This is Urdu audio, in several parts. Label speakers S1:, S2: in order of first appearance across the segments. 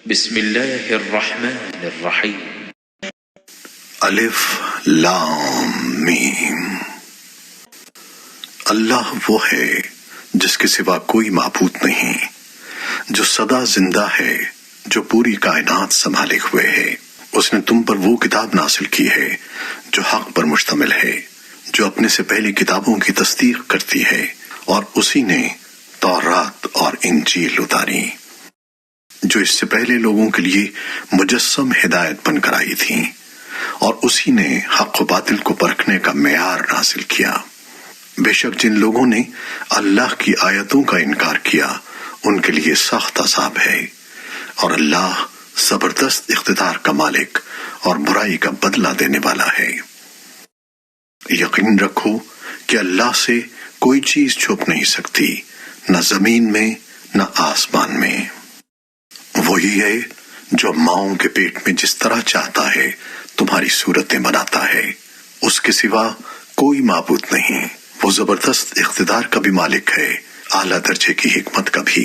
S1: بسم اللہ الرحمن الرحیم۔
S2: الف لام میم۔ اللہ وہ ہے جس کے سوا کوئی معبود نہیں، جو سدا زندہ ہے، جو پوری کائنات سنبھالے ہوئے ہے۔ اس نے تم پر وہ کتاب نازل کی ہے جو حق پر مشتمل ہے، جو اپنے سے پہلی کتابوں کی تصدیق کرتی ہے، اور اسی نے تورات اور انجیل اتاری جو اس سے پہلے لوگوں کے لیے مجسم ہدایت بن کر آئی تھیں، اور اسی نے حق و باطل کو پرکھنے کا معیار نازل کیا۔ بے شک جن لوگوں نے اللہ کی آیتوں کا انکار کیا ان کے لیے سخت عذاب ہے، اور اللہ زبردست اقتدار کا مالک اور برائی کا بدلہ دینے والا ہے۔ یقین رکھو کہ اللہ سے کوئی چیز چھپ نہیں سکتی، نہ زمین میں نہ آسمان میں۔ وہی ہے جو ماؤں کے پیٹ میں جس طرح چاہتا ہے تمہاری صورتیں بناتا ہے، اس کے سوا کوئی معبود نہیں۔ وہ زبردست اقتدار کا بھی مالک ہے، اعلیٰ درجے کی حکمت کا بھی۔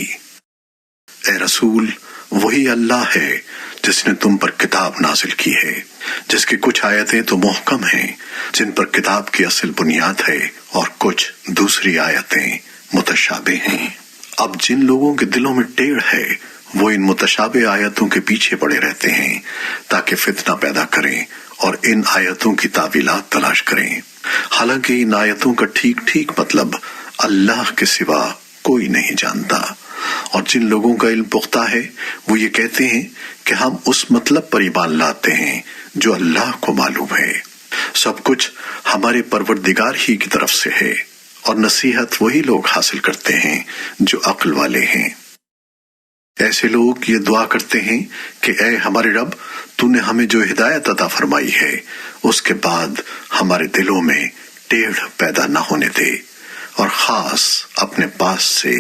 S2: اے رسول، وہی اللہ ہے جس نے تم پر کتاب نازل کی ہے، جس کی کچھ آیتیں تو محکم ہیں جن پر کتاب کی اصل بنیاد ہے، اور کچھ دوسری آیتیں متشابہ ہیں۔ اب جن لوگوں کے دلوں میں ٹیڑھ ہے وہ ان متشابہ آیتوں کے پیچھے پڑے رہتے ہیں تاکہ فتنہ پیدا کریں اور ان آیتوں کی تعویلات تلاش کریں، حالانکہ ان آیتوں کا ٹھیک ٹھیک مطلب اللہ کے سوا کوئی نہیں جانتا۔ اور جن لوگوں کا علم پختہ ہے وہ یہ کہتے ہیں کہ ہم اس مطلب پر ایمان لاتے ہیں جو اللہ کو معلوم ہے۔ سب کچھ ہمارے پروردگار ہی کی طرف سے ہے، اور نصیحت وہی لوگ حاصل کرتے ہیں جو عقل والے ہیں۔ ایسے لوگ یہ دعا کرتے ہیں کہ اے ہمارے رب، تو نے ہمیں جو ہدایت عطا فرمائی ہے اس کے بعد ہمارے دلوں میں ٹیڑھ پیدا نہ ہونے دے، اور خاص اپنے پاس سے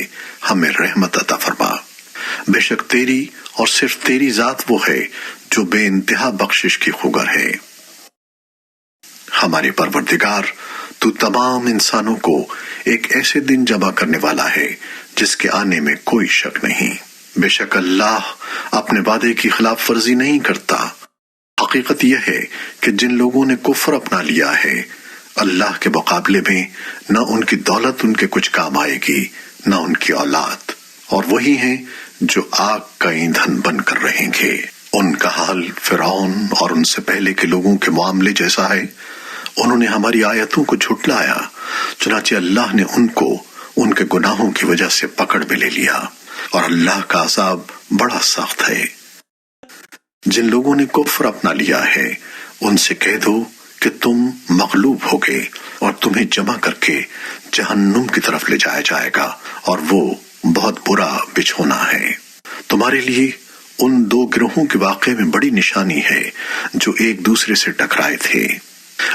S2: ہمیں رحمت عطا فرما۔ بے شک تیری اور صرف تیری ذات وہ ہے جو بے انتہا بخشش کی خوگر ہے۔ ہمارے پروردگار، تو تمام انسانوں کو ایک ایسے دن جمع کرنے والا ہے جس کے آنے میں کوئی شک نہیں۔ بے شک اللہ اپنے وعدے کی خلاف ورزی نہیں کرتا۔ حقیقت یہ ہے کہ جن لوگوں نے کفر اپنا لیا ہے، اللہ کے مقابلے میں نہ ان کی دولت ان کے کچھ کام آئے گی نہ ان کی اولاد، اور وہی ہیں جو آگ کا ایندھن بن کر رہیں گے۔ ان کا حال فرعون اور ان سے پہلے کے لوگوں کے معاملے جیسا ہے۔ انہوں نے ہماری آیتوں کو جھٹلایا، چنانچہ اللہ نے ان کو ان کے گناہوں کی وجہ سے پکڑ میں لے لیا، اور اللہ کا عذاب بڑا سخت ہے۔ جن لوگوں نے کفر اپنا لیا ہے ان سے کہہ دو کہ تم مغلوب ہوگے اور تمہیں جمع کر کے جہنم کی طرف لے جایا جائے گا، اور وہ بہت برا بچھونا ہے۔ تمہارے لیے ان دو گروہوں کے واقعے میں بڑی نشانی ہے جو ایک دوسرے سے ٹکرائے تھے۔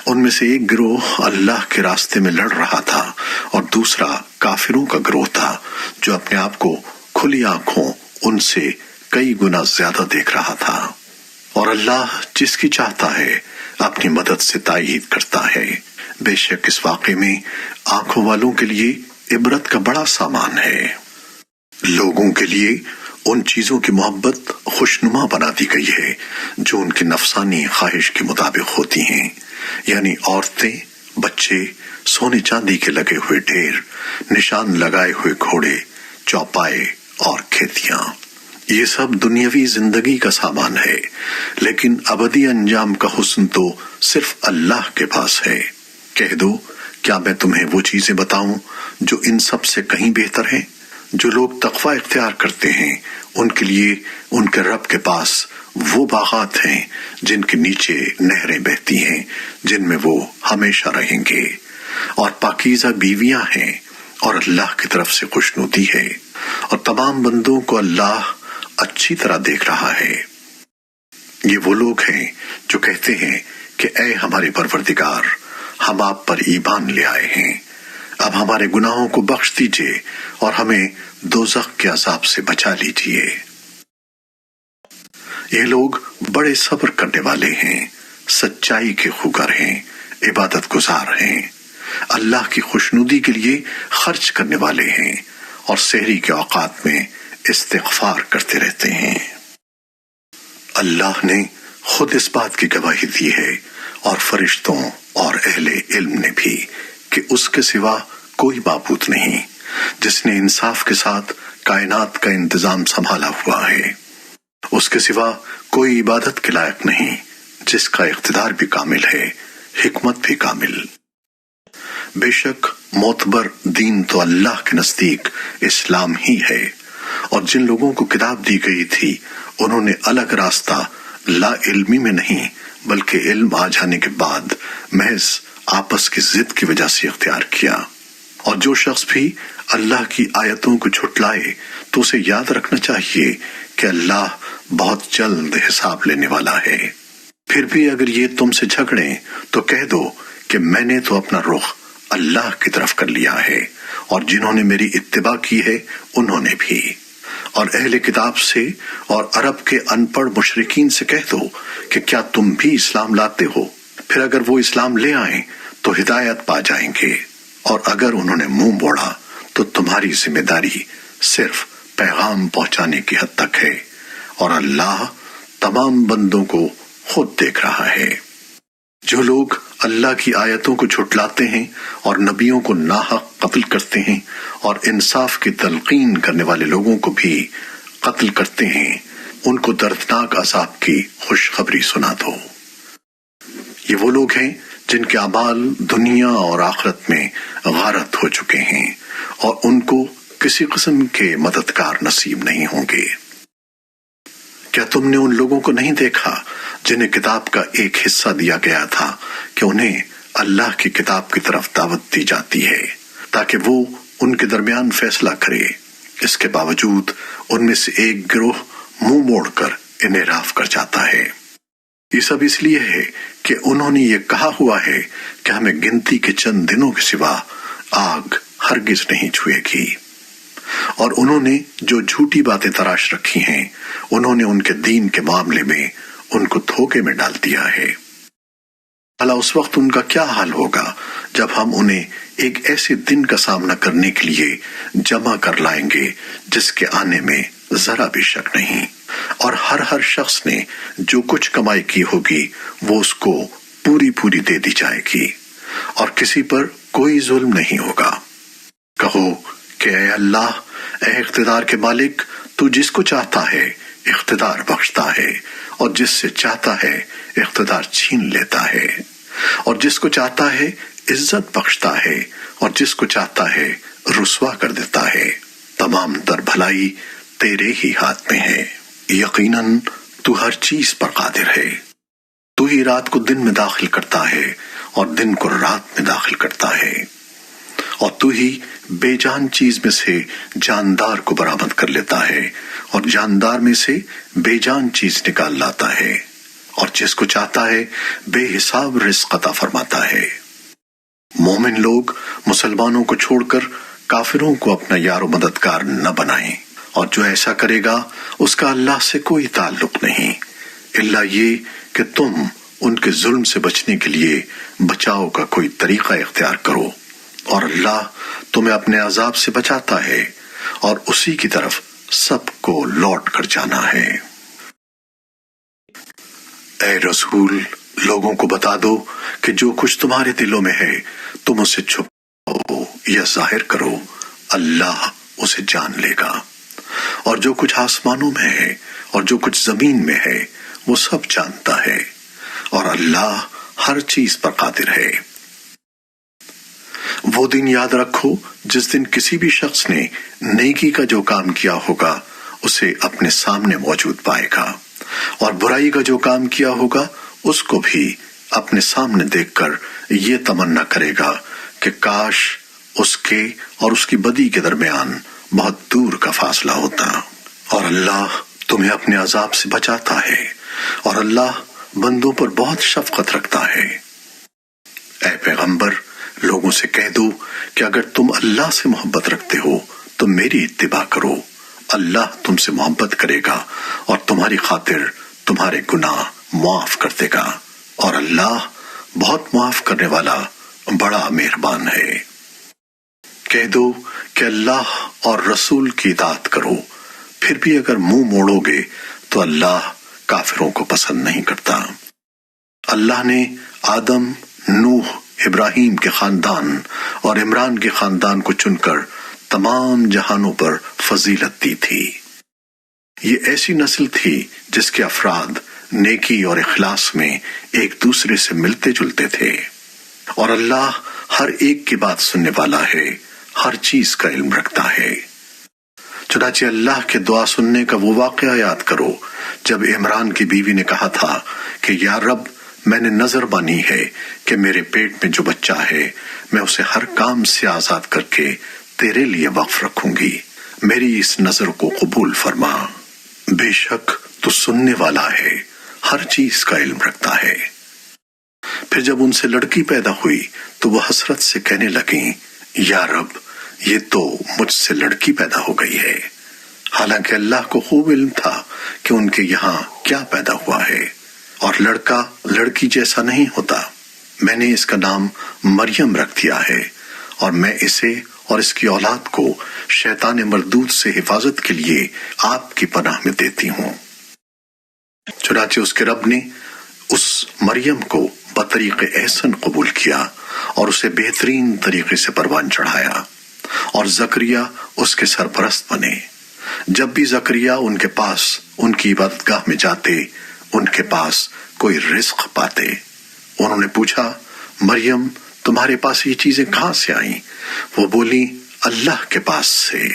S2: ان میں سے ایک گروہ اللہ کے راستے میں لڑ رہا تھا، اور دوسرا کافروں کا گروہ تھا جو اپنے آپ کو کھلی آنکھوں ان سے کئی گنا زیادہ دیکھ رہا تھا۔ اور اللہ جس کی چاہتا ہے اپنی مدد سے تائید کرتا ہے۔ بے شک اس واقعے میں آنکھوں والوں کے لیے عبرت کا بڑا سامان ہے۔ لوگوں کے لیے ان چیزوں کی محبت خوشنما بنا دی گئی ہے جو ان کی نفسانی خواہش کے مطابق ہوتی ہیں، یعنی عورتیں، بچے، سونے چاندی کے لگے ہوئے ڈھیر، نشان لگائے ہوئے گھوڑے، چوپائے اور کھیتیاں۔ یہ سب دنیاوی زندگی کا سامان ہے، لیکن ابدی انجام کا حسن تو صرف اللہ کے پاس ہے۔ کہہ دو، کیا میں تمہیں وہ چیزیں بتاؤں جو ان سب سے کہیں بہتر ہیں؟ جو لوگ تقوی اختیار کرتے ہیں ان کے لیے ان کے رب کے پاس وہ باغات ہیں جن کے نیچے نہریں بہتی ہیں، جن میں وہ ہمیشہ رہیں گے، اور پاکیزہ بیویاں ہیں، اور اللہ کی طرف سے خوشنودی ہے، اور تمام بندوں کو اللہ اچھی طرح دیکھ رہا ہے۔ یہ وہ لوگ ہیں جو کہتے ہیں کہ اے ہمارے پروردگار، ہم آپ پر ایمان لے آئے ہیں، اب ہمارے گناہوں کو بخش دیجئے اور ہمیں دوزخ کے عذاب سے بچا لیجئے۔ یہ لوگ بڑے صبر کرنے والے ہیں، سچائی کے خوگر ہیں، عبادت گزار ہیں، اللہ کی خوشنودی کے لیے خرچ کرنے والے ہیں، اور سحری کے اوقات میں استغفار کرتے رہتے ہیں۔ اللہ نے خود اس بات کی گواہی دی ہے اور فرشتوں اور اہل علم نے بھی کہ اس کے سوا کوئی معبود نہیں جس نے انصاف کے ساتھ کائنات کا انتظام سنبھالا ہوا ہے۔ اس کے سوا کوئی عبادت کے لائق نہیں جس کا اقتدار بھی کامل ہے، حکمت بھی کامل۔ بے شک معتبر دین تو اللہ کے نزدیک اسلام ہی ہے، اور جن لوگوں کو کتاب دی گئی تھی انہوں نے الگ راستہ لا علمی میں نہیں بلکہ علم آ جانے کے بعد محض آپس کی ضد کی وجہ سے اختیار کیا۔ اور جو شخص بھی اللہ کی آیتوں کو جھٹلائے تو اسے یاد رکھنا چاہیے کہ اللہ بہت جلد حساب لینے والا ہے۔ پھر بھی اگر یہ تم سے جھگڑیں تو کہہ دو کہ میں نے تو اپنا رخ اللہ کی طرف کر لیا ہے، اور جنہوں نے میری اتباع کی ہے انہوں نے بھی۔ اور اہل کتاب سے اور عرب کے ان پڑھ مشرکین سے کہہ دو کہ کیا تم بھی اسلام لاتے ہو؟ پھر اگر وہ اسلام لے آئیں تو ہدایت پا جائیں گے، اور اگر انہوں نے منہ موڑا تو تمہاری ذمہ داری صرف پیغام پہنچانے کی حد تک ہے، اور اللہ تمام بندوں کو خود دیکھ رہا ہے۔ جو لوگ اللہ کی آیتوں کو جھٹلاتے ہیں اور نبیوں کو ناحق قتل کرتے ہیں اور انصاف کی تلقین کرنے والے لوگوں کو بھی قتل کرتے ہیں، ان کو دردناک عذاب کی خوشخبری سنا دو۔ یہ وہ لوگ ہیں جن کے اعمال دنیا اور آخرت میں غارت ہو چکے ہیں، اور ان کو کسی قسم کے مددگار نصیب نہیں ہوں گے۔ کیا تم نے ان لوگوں کو نہیں دیکھا جنہیں کتاب کا ایک حصہ دیا گیا تھا کہ انہیں اللہ کی کتاب کی طرف دعوت دی جاتی ہے تاکہ وہ ان کے درمیان فیصلہ کرے؟ اس کے باوجود ان میں سے ایک گروہ منہ موڑ کر انحراف کر جاتا ہے۔ یہ سب اس لیے ہے کہ انہوں نے یہ کہا ہوا ہے کہ ہمیں گنتی کے چند دنوں کے سوا آگ ہرگز نہیں چھوئے گی، اور انہوں نے جو جھوٹی باتیں تراش رکھی ہیں انہوں نے ان کے دین کے معاملے میں ان کو دھوکے میں ڈال دیا ہے۔ بھلا اس وقت ان کا کیا حال ہوگا جب ہم انہیں ایک ایسے دن کا سامنا کرنے کے لیے جمع کر لائیں گے جس کے آنے میں ذرا بھی شک نہیں، اور ہر شخص نے جو کچھ کمائی کی ہوگی وہ اس کو پوری پوری دے دی جائے گی، اور کسی پر کوئی ظلم نہیں ہوگا۔ کہو کہ اے اللہ، اے اقتدار کے مالک، تو جس کو چاہتا ہے اقتدار بخشتا ہے، اور جس سے چاہتا ہے اقتدار چھین لیتا ہے، اور جس کو چاہتا ہے عزت بخشتا ہے، اور جس کو چاہتا ہے رسوا کر دیتا ہے۔ تمام تر بھلائی تیرے ہی ہاتھ میں ہے، یقیناً تو ہر چیز پر قادر ہے۔ تو ہی رات کو دن میں داخل کرتا ہے اور دن کو رات میں داخل کرتا ہے، اور تو ہی بے جان چیز میں سے جاندار کو برآمد کر لیتا ہے اور جاندار میں سے بے جان چیز نکال لاتا ہے، اور جس کو چاہتا ہے بے حساب رزق عطا فرماتا ہے۔ مومن لوگ مسلمانوں کو چھوڑ کر کافروں کو اپنا یار و مددگار نہ بنائیں، اور جو ایسا کرے گا اس کا اللہ سے کوئی تعلق نہیں، الا یہ کہ تم ان کے ظلم سے بچنے کے لیے بچاؤ کا کوئی طریقہ اختیار کرو، اور اللہ تمہیں اپنے عذاب سے بچاتا ہے، اور اسی کی طرف سب کو لوٹ کر جانا ہے۔ اے رسول، لوگوں کو بتا دو کہ جو کچھ تمہارے دلوں میں ہے تم اسے چھپاؤ یا ظاہر کرو، اللہ اسے جان لے گا، اور جو کچھ آسمانوں میں ہے اور جو کچھ زمین میں ہے وہ سب جانتا ہے، اور اللہ ہر چیز پر قادر ہے۔ وہ دن یاد رکھو جس دن کسی بھی شخص نے نیکی کا جو کام کیا ہوگا اسے اپنے سامنے موجود پائے گا، اور برائی کا جو کام کیا ہوگا اس کو بھی اپنے سامنے دیکھ کر یہ تمنا کرے گا کہ کاش اس کے اور اس کی بدی کے درمیان بہت دور کا فاصلہ ہوتا۔ اور اللہ تمہیں اپنے عذاب سے بچاتا ہے، اور اللہ بندوں پر بہت شفقت رکھتا ہے۔ اے پیغمبر، لوگوں سے کہہ دو کہ اگر تم اللہ سے محبت رکھتے ہو تو میری اتباع کرو، اللہ تم سے محبت کرے گا اور تمہاری خاطر تمہارے گناہ معاف کر دے گا، اور اللہ بہت معاف کرنے والا بڑا مہربان ہے۔ کہہ دو کہ اللہ اور رسول کی اطاعت کرو، پھر بھی اگر منہ موڑو گے تو اللہ کافروں کو پسند نہیں کرتا۔ اللہ نے آدم، نوح، ابراہیم کے خاندان اور عمران کے خاندان کو چن کر تمام جہانوں پر فضیلت دی تھی۔ یہ ایسی نسل تھی جس کے افراد نیکی اور اخلاص میں ایک دوسرے سے ملتے جلتے تھے، اور اللہ ہر ایک کی بات سننے والا ہے، ہر چیز کا علم رکھتا ہے۔ چنانچہ اللہ کے دعا سننے کا وہ واقعہ یاد کرو جب عمران کی بیوی نے کہا تھا کہ یا رب، میں نے نذر مانی ہے کہ میرے پیٹ میں جو بچہ ہے میں اسے ہر کام سے آزاد کر کے تیرے لیے وقف رکھوں گی، میری اس نذر کو قبول فرما، بے شک تو سننے والا ہے، ہر چیز کا علم رکھتا ہے۔ پھر جب ان سے لڑکی پیدا ہوئی تو وہ حسرت سے کہنے لگیں، یا رب، یہ تو مجھ سے لڑکی پیدا ہو گئی ہے، حالانکہ اللہ کو خوب علم تھا کہ ان کے یہاں کیا پیدا ہوا ہے، اور لڑکا لڑکی جیسا نہیں ہوتا۔ میں نے اس کا نام مریم رکھ دیا ہے، اور میں اسے اور اس کی اولاد کو شیطان مردود سے حفاظت کے لیے آپ کی پناہ میں دیتی ہوں۔ چنانچہ اس کے رب نے اس مریم کو بطریق احسن قبول کیا اور اسے بہترین طریقے سے پروان چڑھایا، اور زکریا اس کے سرپرست بنے۔ جب بھی زکریا ان کے پاس ان کی عبادت گاہ میں جاتے، ان کے پاس کوئی رزق پاتے۔ انہوں نے پوچھا، مریم، تمہارے پاس یہ چیزیں کہاں سے آئیں؟ وہ بولی، اللہ کے پاس سے۔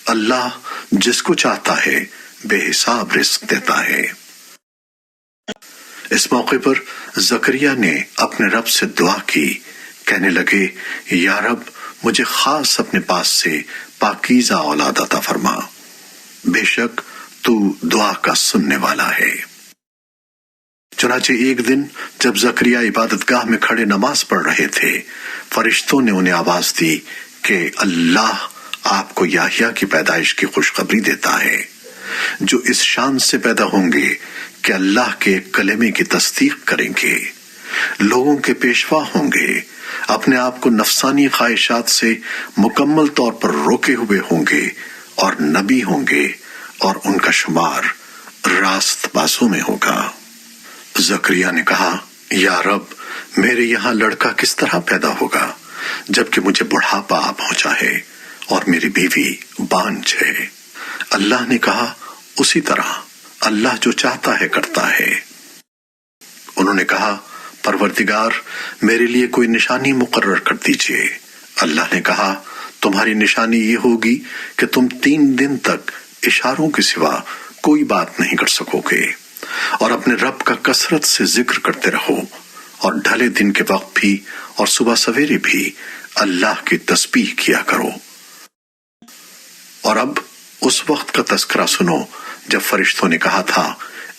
S2: اللہ جس کو چاہتا ہے بے حساب رزق دیتا ہے۔ اس موقع پر زکریا نے اپنے رب سے دعا کی، کہنے لگے، یا رب، مجھے خاص اپنے پاس سے پاکیزہ اولاد عطا فرما، بے شک تو دعا کا سننے والا ہے۔ چنانچہ ایک دن جب زکریا عبادت گاہ میں کھڑے نماز پڑھ رہے تھے، فرشتوں نے انہیں آواز دی کہ اللہ آپ کو یحییٰ کی پیدائش کی خوشخبری دیتا ہے، جو اس شان سے پیدا ہوں گے کہ اللہ کے کلمے کی تصدیق کریں گے، لوگوں کے پیشوا ہوں گے، اپنے آپ کو نفسانی خواہشات سے مکمل طور پر روکے ہوئے ہوں گے، اور نبی ہوں گے، اور ان کا شمار راست بازوں میں ہوگا۔ زکریا نے کہا، یا رب، میرے یہاں لڑکا کس طرح پیدا ہوگا جبکہ مجھے بڑھاپا آ پہنچا ہے اور میری بیوی بانجھ ہے؟ اللہ نے کہا، اسی طرح اللہ جو چاہتا ہے کرتا ہے۔ انہوں نے کہا، پروردگار، میرے لیے کوئی نشانی مقرر کر دیجئے۔ اللہ نے کہا، تمہاری نشانی یہ ہوگی کہ تم 3 دن تک اشاروں کے سوا کوئی بات نہیں کر سکو گے، اور اپنے رب کا کثرت سے ذکر کرتے رہو، اور ڈھلے دن کے وقت بھی اور صبح سویرے بھی اللہ کی تسبیح کیا کرو۔ اور اب اس وقت کا تذکرہ سنو جب فرشتوں نے کہا تھا،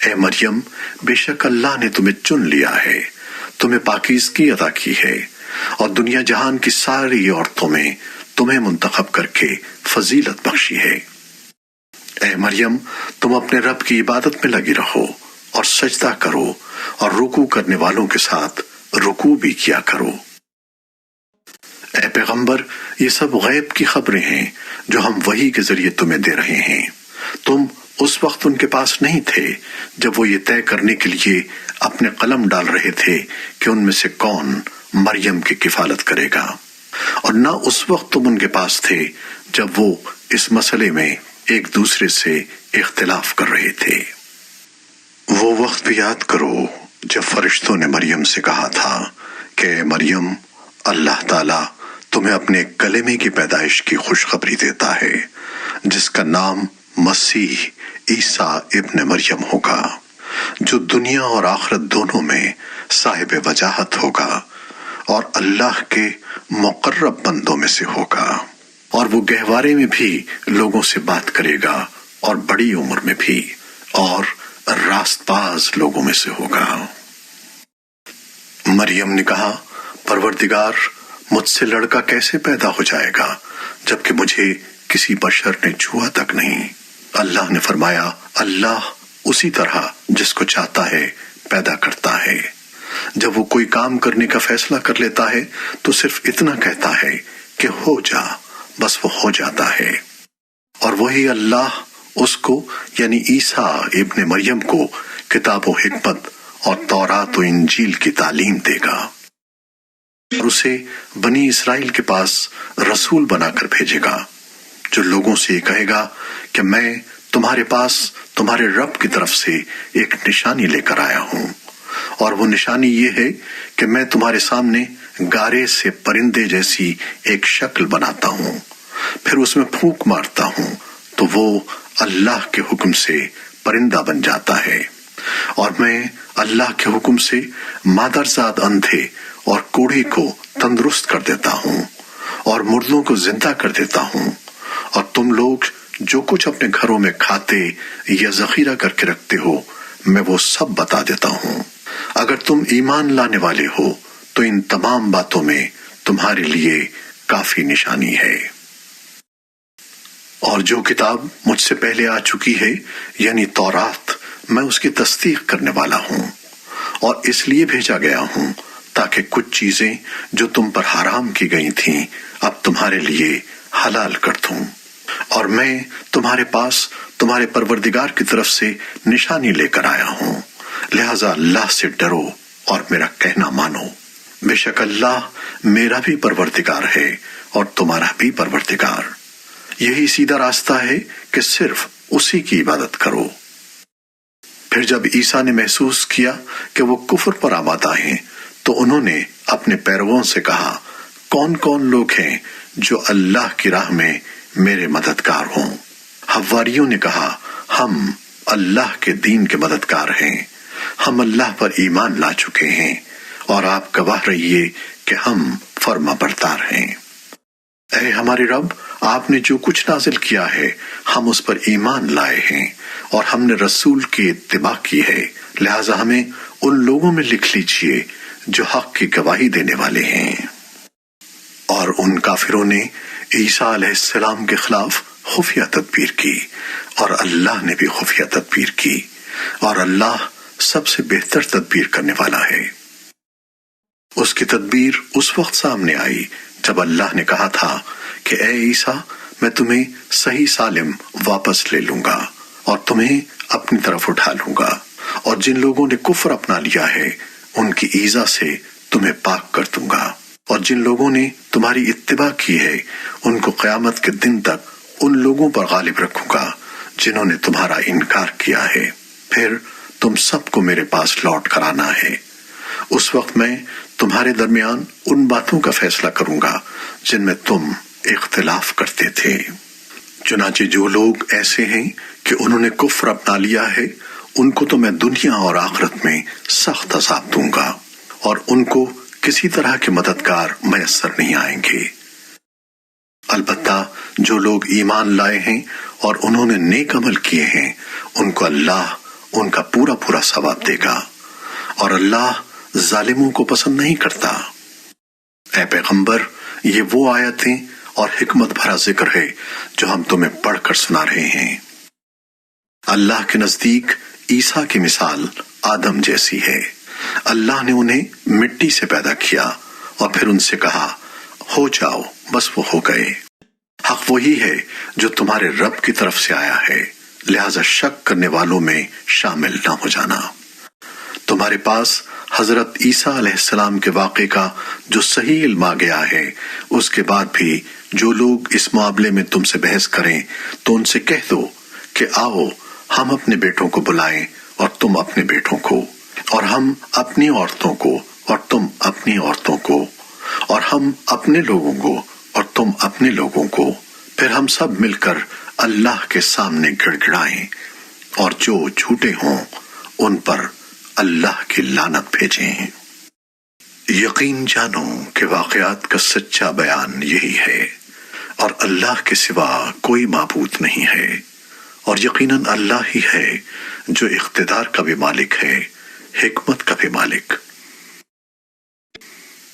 S2: اے مریم، بے شک اللہ نے تمہیں چن لیا ہے، تمہیں پاکیزگی عطا کی ہے، اور دنیا جہان کی ساری عورتوں میں تمہیں منتخب کر کے فضیلت بخشی ہے۔ اے مریم، تم اپنے رب کی عبادت میں لگی رہو، اور سجدہ کرو، اور رکوع کرنے والوں کے ساتھ رکوع بھی کیا کرو۔ اے پیغمبر، یہ سب غیب کی خبریں ہیں جو ہم وحی کے ذریعے تمہیں دے رہے ہیں۔ تم اس وقت ان کے پاس نہیں تھے جب وہ یہ طے کرنے کے لیے اپنے قلم ڈال رہے تھے کہ ان میں سے کون مریم کی کفالت کرے گا، اور نہ اس وقت تم ان کے پاس تھے جب وہ اس مسئلے میں ایک دوسرے سے اختلاف کر رہے تھے۔ وہ وقت بھی یاد کرو جب فرشتوں نے مریم سے کہا تھا کہ مریم، اللہ تعالیٰ تمہیں اپنے کلمے کی پیدائش کی خوشخبری دیتا ہے، جس کا نام مسیح عیسیٰ ابن مریم ہوگا، جو دنیا اور آخرت دونوں میں صاحب وجاہت ہوگا، اور اللہ کے مقرب بندوں میں سے ہوگا، اور وہ گہوارے میں بھی لوگوں سے بات کرے گا، اور بڑی عمر میں بھی، اور راست باز لوگوں میں سے ہوگا۔ مریم نے کہا، پروردگار، مجھ سے لڑکا کیسے پیدا ہو جائے گا جبکہ مجھے کسی بشر نے چھوا تک نہیں؟ اللہ نے فرمایا، اللہ اسی طرح جس کو چاہتا ہے پیدا کرتا ہے۔ جب وہ کوئی کام کرنے کا فیصلہ کر لیتا ہے تو صرف اتنا کہتا ہے کہ ہو جا، بس وہ ہو جاتا ہے۔ اور وہی اللہ اس کو یعنی عیسیٰ ابن مریم کو کتاب و حکمت اور تورات و انجیل کی تعلیم دے گا، اور اسے بنی اسرائیل کے پاس رسول بنا کر بھیجے گا جو لوگوں سے یہ کہے گا کہ میں تمہارے پاس تمہارے رب کی طرف سے ایک نشانی لے کر آیا ہوں، اور وہ نشانی یہ ہے کہ میں تمہارے سامنے گارے سے پرندے جیسی ایک شکل بناتا ہوں، پھر اس میں پھونک مارتا ہوں تو وہ اللہ کے حکم سے پرندہ بن جاتا ہے، اور میں اللہ کے حکم سے مادرزاد اندھے اور کوڑھے کو تندرست کر دیتا ہوں اور مردوں کو زندہ کر دیتا ہوں، اور تم لوگ جو کچھ اپنے گھروں میں کھاتے یا ذخیرہ کر کے رکھتے ہو میں وہ سب بتا دیتا ہوں۔ اگر تم ایمان لانے والے ہو تو ان تمام باتوں میں تمہارے لیے کافی نشانی ہے۔ اور جو کتاب مجھ سے پہلے آ چکی ہے یعنی تورات، میں اس کی تصدیق کرنے والا ہوں، اور اس لیے بھیجا گیا ہوں تاکہ کچھ چیزیں جو تم پر حرام کی گئی تھیں اب تمہارے لیے حلال کر دوں، اور میں تمہارے پاس تمہارے پروردگار کی طرف سے نشانی لے کر آیا ہوں، لہذا اللہ سے ڈرو اور میرا کہنا مانو۔ بے شک اللہ میرا بھی پروردگار ہے اور تمہارا بھی پروردگار، یہی سیدھا راستہ ہے کہ صرف اسی کی عبادت کرو۔ پھر جب عیسیٰ نے محسوس کیا کہ وہ کفر پر آمادہ ہیں تو انہوں نے اپنے پیرووں سے کہا، کون کون لوگ ہیں جو اللہ کی راہ میں میرے مددگار ہوں؟ حواریوں نے کہا، ہم اللہ کے دین کے مددگار ہیں، ہم اللہ پر ایمان لا چکے ہیں اور آپ گواہ رہیے کہ ہم فرما بردار ہیں۔ اے ہمارے رب، آپ نے جو کچھ نازل کیا ہے ہم اس پر ایمان لائے ہیں اور ہم نے رسول کی اتباع کی ہے، لہذا ہمیں ان لوگوں میں لکھ لیجئے جو حق کی گواہی دینے والے ہیں۔ اور ان کافروں نے عیسیٰ علیہ السلام کے خلاف خفیہ تدبیر کی اور اللہ نے بھی خفیہ تدبیر کی، اور اللہ سب سے بہتر تدبیر کرنے والا ہے۔ اس کی تدبیر اس وقت سامنے آئی جب اللہ نے کہا تھا کہ اے عیسیٰ، میں تمہیں صحیح سالم واپس لے لوں گا اور تمہیں اپنی طرف اٹھا لوں گا، اور جن لوگوں نے کفر اپنا لیا ہے ان کی ایذا سے تمہیں پاک کر دوں گا، اور جن لوگوں نے تمہاری اتباع کی ہے ان کو قیامت کے دن تک ان لوگوں پر غالب رکھوں گا جنہوں نے تمہارا انکار کیا ہے، پھر تم سب کو میرے پاس لوٹ کر آنا ہے۔ اس وقت میں تمہارے درمیان ان باتوں کا فیصلہ کروں گا جن میں تم اختلاف کرتے تھے۔ چنانچہ جو لوگ ایسے ہیں کہ انہوں نے کفر اپنا لیا ہے ان کو تو میں دنیا اور آخرت میں سخت عذاب دوں گا، اور ان کو کسی طرح کے مددگار میسر نہیں آئیں گے۔ البتہ جو لوگ ایمان لائے ہیں اور انہوں نے نیک عمل کیے ہیں ان کو اللہ ان کا پورا پورا ثواب دے گا، اور اللہ ظالموں کو پسند نہیں کرتا۔ اے پیغمبر، یہ وہ آیتیں اور حکمت بھرا ذکر ہے جو ہم تمہیں پڑھ کر سنا رہے ہیں۔ اللہ کے نزدیک عیسیٰ کی مثال آدم جیسی ہے، اللہ نے انہیں مٹی سے پیدا کیا اور پھر ان سے کہا ہو جاؤ، بس وہ ہو گئے۔ حق وہی ہے جو تمہارے رب کی طرف سے آیا ہے، لہذا شک کرنے والوں میں شامل نہ ہو جانا۔ تمہارے پاس حضرت عیسیٰ علیہ السلام کے واقعے کا جو صحیح علم آ گیا ہے، اس کے بعد بھی جو لوگ اس معاملے میں تم سے بحث کریں تو ان سے کہہ دو کہ آؤ ہم اپنے بیٹوں کو بلائیں اور تم اپنے بیٹوں کو، اور ہم اپنی عورتوں کو اور تم اپنی عورتوں کو، اور ہم اپنے لوگوں کو اور تم اپنے لوگوں کو، پھر ہم سب مل کر اللہ کے سامنے گڑ گڑائیں، اور جو جھوٹے ہوں ان پر اللہ کی لعنت بھیجیں۔ یقین جانو کہ واقعات کا سچا بیان یہی ہے، اور اللہ کے سوا کوئی معبود نہیں ہے، اور یقیناً اللہ ہی ہے جو اقتدار کا بھی مالک ہے، حکمت کا بھی مالک۔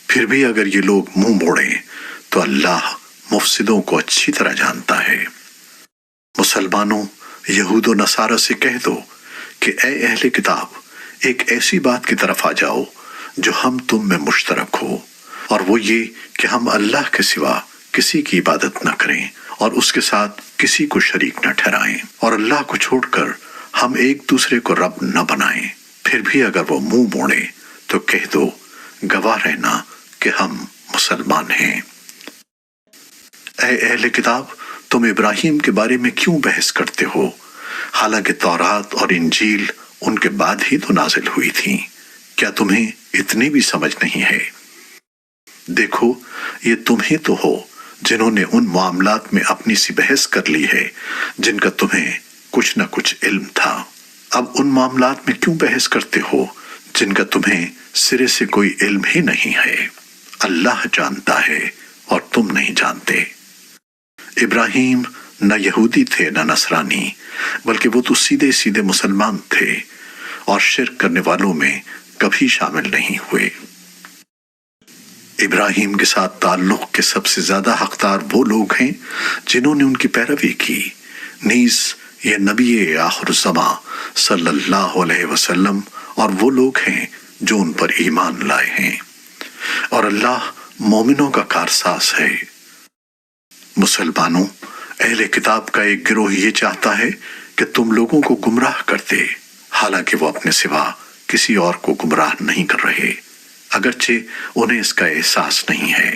S2: پھر بھی اگر یہ لوگ منہ موڑیں تو اللہ مفسدوں کو اچھی طرح جانتا ہے۔ مسلمانوں، یہود و نصارہ سے کہہ دو کہ اے اہل کتاب، ایک ایسی بات کی طرف آ جاؤ جو ہم تم میں مشترک ہو، اور وہ یہ کہ ہم اللہ کے سوا کسی کی عبادت نہ کریں اور اس کے ساتھ کسی کو شریک نہ ٹھہرائیں، اور اللہ کو چھوڑ کر ہم ایک دوسرے کو رب نہ بنائیں۔ پھر بھی اگر وہ منہ موڑے تو کہہ دو گواہ رہنا کہ ہم مسلمان ہیں۔ اے اہل کتاب، تم ابراہیم کے بارے میں کیوں بحث کرتے ہو، حالانکہ تورات اور انجیل ان کے بعد ہی تو نازل ہوئی تھیں؟ کیا تمہیں اتنی بھی سمجھ نہیں ہے؟ دیکھو، یہ تم ہی تو ہو جنہوں نے ان معاملات میں اپنی سی بحث کر لی ہے جن کا تمہیں کچھ نہ کچھ علم تھا۔ اب ان معاملات میں کیوں بحث کرتے ہو جن کا تمہیں سرے سے کوئی علم ہی نہیں ہے؟ اللہ جانتا ہے اور تم نہیں جانتے۔ ابراہیم نہ یہودی تھے نہ نصرانی، بلکہ وہ تو سیدھے سیدھے مسلمان تھے اور شرک کرنے والوں میں کبھی شامل نہیں ہوئے۔ ابراہیم کے ساتھ تعلق کے سب سے زیادہ حقدار وہ لوگ ہیں جنہوں نے ان کی پیروی کی، نیز یہ نبی آخر الزماں صلی اللہ علیہ وسلم اور وہ لوگ ہیں جو ان پر ایمان لائے ہیں، اور اللہ مومنوں کا کارساز ہے۔ مسلمانوں، اہل کتاب کا ایک گروہ یہ چاہتا ہے کہ تم لوگوں کو گمراہ کر دے، حالانکہ وہ اپنے سوا کسی اور کو گمراہ نہیں کر رہے، اگرچہ انہیں اس کا احساس نہیں ہے۔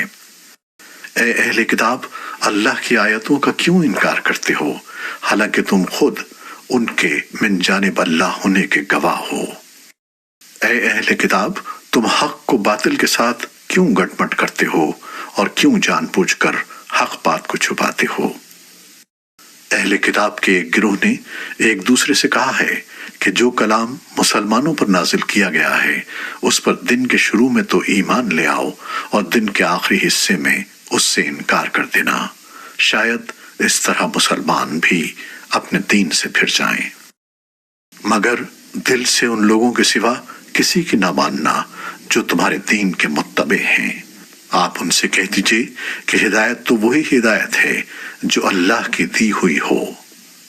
S2: اے اہل کتاب، اللہ کی آیتوں کا کیوں انکار کرتے ہو، حالانکہ تم خود ان کے من جانب اللہ ہونے کے گواہ ہو۔ اے اہل کتاب، تم حق کو باطل کے ساتھ کیوں گٹ مٹ کرتے ہو اور کیوں جان بوجھ کر حق بات کو چھپاتے ہو؟ اہل کتاب کے ایک گروہ نے ایک دوسرے سے کہا ہے کہ جو کلام مسلمانوں پر نازل کیا گیا ہے اس پر دن کے شروع میں تو ایمان لے آؤ اور دن کے آخری حصے میں اس سے انکار کر دینا، شاید اس طرح مسلمان بھی اپنے دین سے پھر جائیں۔ مگر دل سے ان لوگوں کے سوا کسی کی نہ ماننا جو تمہارے دین کے متبع ہیں۔ آپ ان سے کہہ دیجئے کہ ہدایت تو وہی ہدایت ہے جو اللہ کی دی ہوئی ہو۔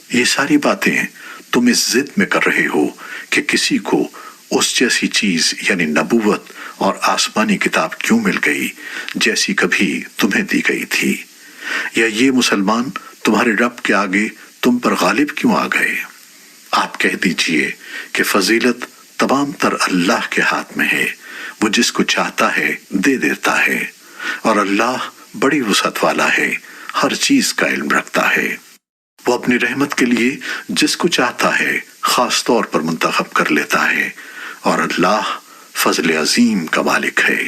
S2: یہ ساری باتیں تم اس ضد میں کر رہے ہو کہ کسی کو اس جیسی چیز یعنی نبوت اور آسمانی کتاب کیوں مل گئی جیسی کبھی تمہیں دی گئی تھی، یا یہ مسلمان تمہارے رب کے آگے تم پر غالب کیوں آ گئے؟ آپ کہہ دیجئے کہ فضیلت تمام تر اللہ کے ہاتھ میں ہے، وہ جس کو چاہتا ہے دے دیتا ہے، اور اللہ بڑی وسعت والا ہے، ہر چیز کا علم رکھتا ہے۔ وہ اپنی رحمت کے لیے جس کو چاہتا ہے خاص طور پر منتخب کر لیتا ہے، اور اللہ فضل عظیم کا مالک ہے۔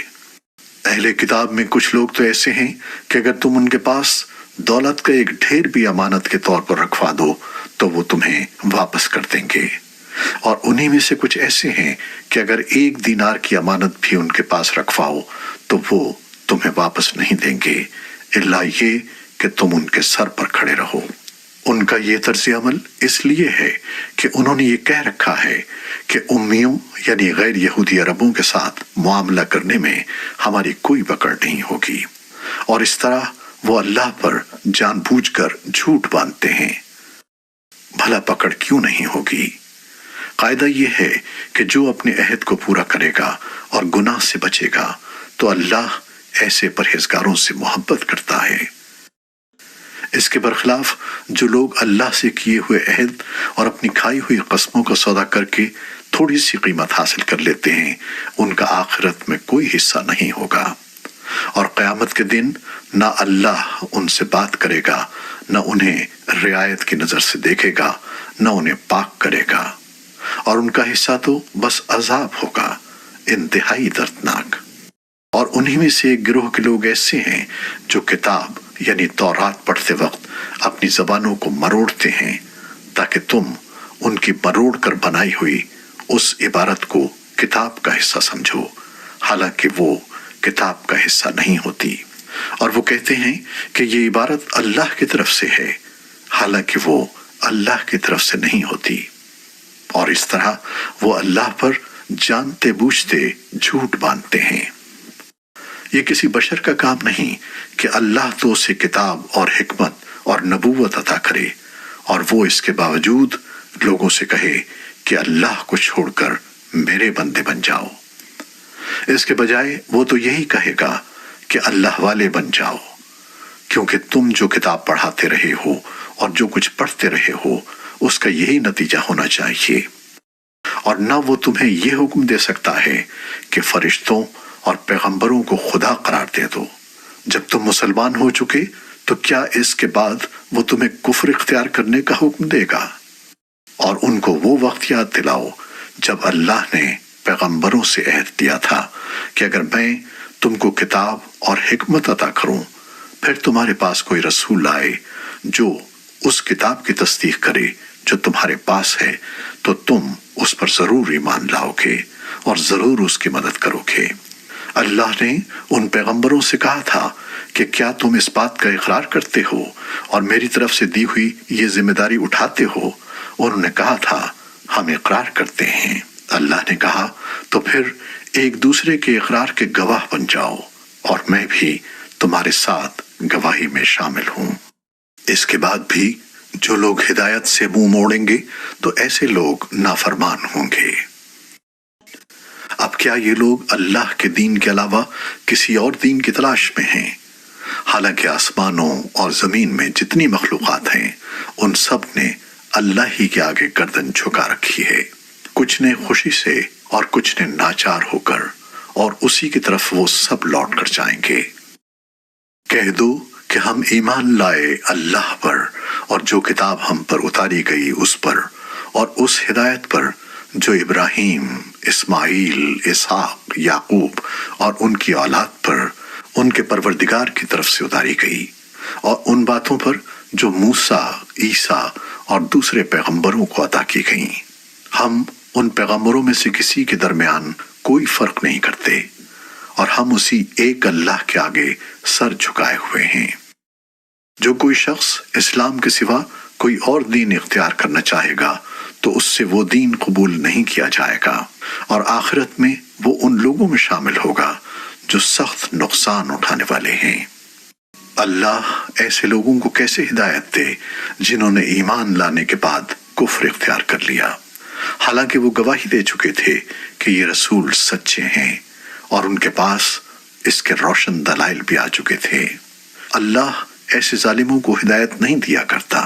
S2: اہل کتاب میں کچھ لوگ تو ایسے ہیں کہ اگر تم ان کے پاس دولت کا ایک ڈھیر بھی امانت کے طور پر رکھوا دو تو وہ تمہیں واپس کر دیں گے، اور انہی میں سے کچھ ایسے ہیں کہ اگر 1 دینار کی امانت بھی ان کے پاس رکھواؤ تو وہ تمہیں واپس نہیں دیں گے، الا یہ کہ تم ان کے سر پر کھڑے رہو۔ ان کا یہ طرز عمل اس لیے ہے کہ انہوں نے یہ کہہ رکھا ہے کہ امیوں یعنی غیر یہودی عربوں کے ساتھ معاملہ کرنے میں ہماری کوئی پکڑ نہیں ہوگی، اور اس طرح وہ اللہ پر جان بوجھ کر جھوٹ باندھتے ہیں۔ بھلا پکڑ کیوں نہیں ہوگی؟ قاعدہ یہ ہے کہ جو اپنے عہد کو پورا کرے گا اور گناہ سے بچے گا تو اللہ ایسے پرہیزگاروں سے محبت کرتا ہے۔ اس کے برخلاف جو لوگ اللہ سے کیے ہوئے عہد اور اپنی کھائی ہوئی قسموں کا سودا کر کے تھوڑی سی قیمت حاصل کر لیتے ہیں، ان کا آخرت میں کوئی حصہ نہیں ہوگا، اور قیامت کے دن نہ اللہ ان سے بات کرے گا، نہ انہیں رعایت کی نظر سے دیکھے گا، نہ انہیں پاک کرے گا، اور ان کا حصہ تو بس عذاب ہوگا، انتہائی دردناک۔ اور انہی میں سے ایک گروہ کے لوگ ایسے ہیں جو کتاب یعنی تورات پڑھتے وقت اپنی زبانوں کو مروڑتے ہیں تاکہ تم ان کی مروڑ کر بنائی ہوئی اس عبارت کو کتاب کا حصہ سمجھو، حالانکہ وہ کتاب کا حصہ نہیں ہوتی، اور وہ کہتے ہیں کہ یہ عبارت اللہ کی طرف سے ہے، حالانکہ وہ اللہ کی طرف سے نہیں ہوتی، اور اس طرح وہ اللہ پر جانتے بوجھتے جھوٹ باندھتے ہیں۔ یہ کسی بشر کا کام نہیں کہ اللہ تو اسے کتاب اور حکمت اور نبوت عطا کرے اور وہ اس کے باوجود لوگوں سے کہے کہ اللہ کو چھوڑ کر میرے بندے بن جاؤ۔ اس کے بجائے وہ تو یہی کہے گا کہ اللہ والے بن جاؤ، کیونکہ تم جو کتاب پڑھاتے رہے ہو اور جو کچھ پڑھتے رہے ہو اس کا یہی نتیجہ ہونا چاہیے، اور نہ وہ تمہیں یہ حکم دے سکتا ہے کہ فرشتوں اور پیغمبروں کو خدا قرار دے دو۔ جب تم مسلمان ہو چکے تو کیا اس کے بعد وہ تمہیں کفر اختیار کرنے کا حکم دے گا؟ اور ان کو وہ وقت یاد دلاؤ جب اللہ نے پیغمبروں سے عہد دیا تھا کہ اگر میں تم کو کتاب اور حکمت عطا کروں، پھر تمہارے پاس کوئی رسول آئے جو اس کتاب کی تصدیق کرے جو تمہارے پاس ہے، تو تم اس پر ضرور ایمان لاؤ گے اور ضرور اس کی مدد کرو گے۔ اللہ نے ان پیغمبروں سے کہا تھا کہ کیا تم اس بات کا اقرار کرتے ہو اور میری طرف سے دی ہوئی یہ ذمہ داری اٹھاتے ہو؟ انہوں نے کہا تھا ہم اقرار کرتے ہیں۔ اللہ نے کہا تو پھر ایک دوسرے کے اقرار کے گواہ بن جاؤ، اور میں بھی تمہارے ساتھ گواہی میں شامل ہوں۔ اس کے بعد بھی جو لوگ ہدایت سے منہ موڑیں گے تو ایسے لوگ نافرمان ہوں گے۔ اب کیا یہ لوگ اللہ کے دین کے علاوہ کسی اور دین کی تلاش میں ہیں؟ حالانکہ آسمانوں اور زمین میں جتنی مخلوقات ہیں ان سب نے اللہ ہی کے آگے گردن جھکا رکھی ہے، کچھ نے خوشی سے اور کچھ نے ناچار ہو کر، اور اسی کی طرف وہ سب لوٹ کر جائیں گے۔ کہہ دو کہ ہم ایمان لائے اللہ پر اور جو کتاب ہم پر اتاری گئی اس پر، اور اس ہدایت پر جو ابراہیم، اسماعیل، اسحاق، یعقوب اور ان کی اولاد پر ان کے پروردگار کی طرف سے اتاری گئی، اور ان باتوں پر جو موسیٰ، عیسیٰ اور دوسرے پیغمبروں کو عطا کی گئیں۔ ہم ان پیغمبروں میں سے کسی کے درمیان کوئی فرق نہیں کرتے، اور ہم اسی ایک اللہ کے آگے سر جھکائے ہوئے ہیں۔ جو کوئی شخص اسلام کے سوا کوئی اور دین اختیار کرنا چاہے گا تو اس سے وہ دین قبول نہیں کیا جائے گا، اور آخرت میں وہ ان لوگوں میں شامل ہوگا جو سخت نقصان اٹھانے والے ہیں۔ اللہ ایسے لوگوں کو کیسے ہدایت دے جنہوں نے ایمان لانے کے بعد کفر اختیار کر لیا، حالانکہ وہ گواہی دے چکے تھے کہ یہ رسول سچے ہیں اور ان کے پاس اس کے روشن دلائل بھی آ چکے تھے۔ اللہ ایسے ظالموں کو ہدایت نہیں دیا کرتا۔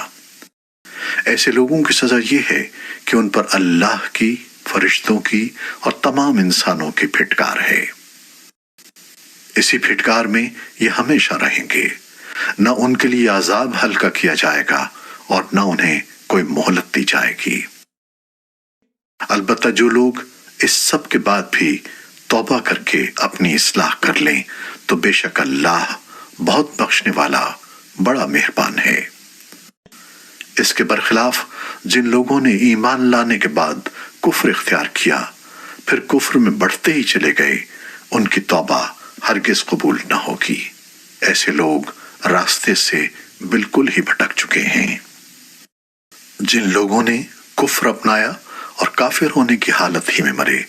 S2: ایسے لوگوں کی سزا یہ ہے کہ ان پر اللہ کی، فرشتوں کی اور تمام انسانوں کی پھٹکار ہے۔ اسی پھٹکار میں یہ ہمیشہ رہیں گے، نہ ان کے لیے عذاب ہلکا کیا جائے گا اور نہ انہیں کوئی مہلت دی جائے گی۔ البتہ جو لوگ اس سب کے بعد بھی توبہ کر کے اپنی اصلاح کر لیں تو بے شک اللہ بہت بخشنے والا، بڑا مہربان ہے۔ اس کے برخلاف جن لوگوں نے ایمان لانے کے بعد کفر اختیار کیا، پھر کفر میں بڑھتے ہی چلے گئے، ان کی توبہ ہرگز قبول نہ ہوگی۔ ایسے لوگ راستے سے بالکل ہی بھٹک چکے ہیں۔ جن لوگوں نے کفر اپنایا اور کافر ہونے کی حالت ہی میں مرے،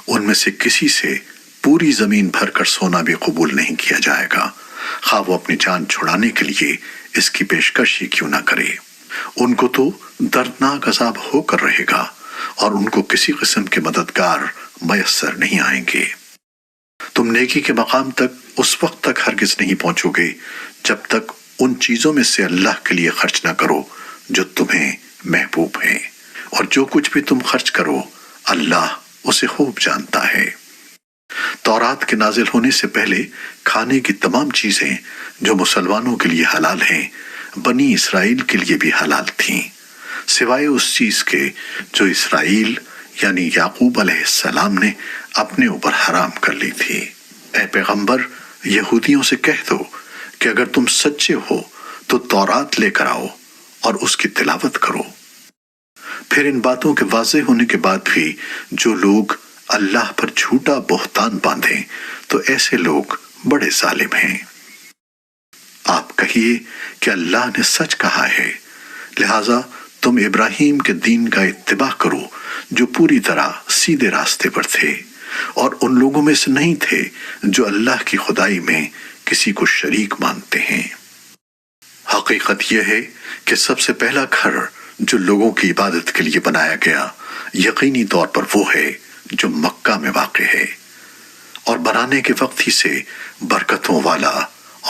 S2: ان میں سے کسی سے پوری زمین بھر کر سونا بھی قبول نہیں کیا جائے گا، خواہ وہ اپنی جان چھڑانے کے لیے اس کی پیشکش ہی کیوں نہ کرے۔ ان کو تو دردناک عذاب ہو کر رہے گا، اور ان کو کسی قسم کے مددگار میسر نہیں آئیں گے۔ تم نیکی کے مقام تک اس وقت تک ہرگز نہیں پہنچو گے جب تک ان چیزوں میں سے اللہ کے لیے خرچ نہ کرو جو تمہیں محبوب ہیں، اور جو کچھ بھی تم خرچ کرو اللہ اسے خوب جانتا ہے۔ تورات کے نازل ہونے سے پہلے کھانے کی تمام چیزیں جو مسلمانوں کے لیے حلال ہیں بنی اسرائیل کے لیے بھی حلال تھیں، سوائے اس چیز کے جو اسرائیل یعنی یعقوب علیہ السلام نے اپنے اوپر حرام کر لی تھی۔ اے پیغمبر، یہودیوں سے کہہ دو کہ اگر تم سچے ہو تو تورات لے کر آؤ اور اس کی تلاوت کرو۔ پھر ان باتوں کے واضح ہونے کے بعد بھی جو لوگ اللہ پر جھوٹا بہتان باندھیں تو ایسے لوگ بڑے ظالم ہیں۔ آپ کہیے کہ اللہ نے سچ کہا ہے، لہذا تم ابراہیم کے دین کا اتباع کرو جو پوری طرح سیدھے راستے پر تھے، اور ان لوگوں میں سے نہیں تھے جو اللہ کی خدائی میں کسی کو شریک مانتے ہیں۔ حقیقت یہ ہے کہ سب سے پہلا گھر جو لوگوں کی عبادت کے لیے بنایا گیا یقینی طور پر وہ ہے جو مکہ میں واقع ہے، اور بنانے کے وقت ہی سے برکتوں والا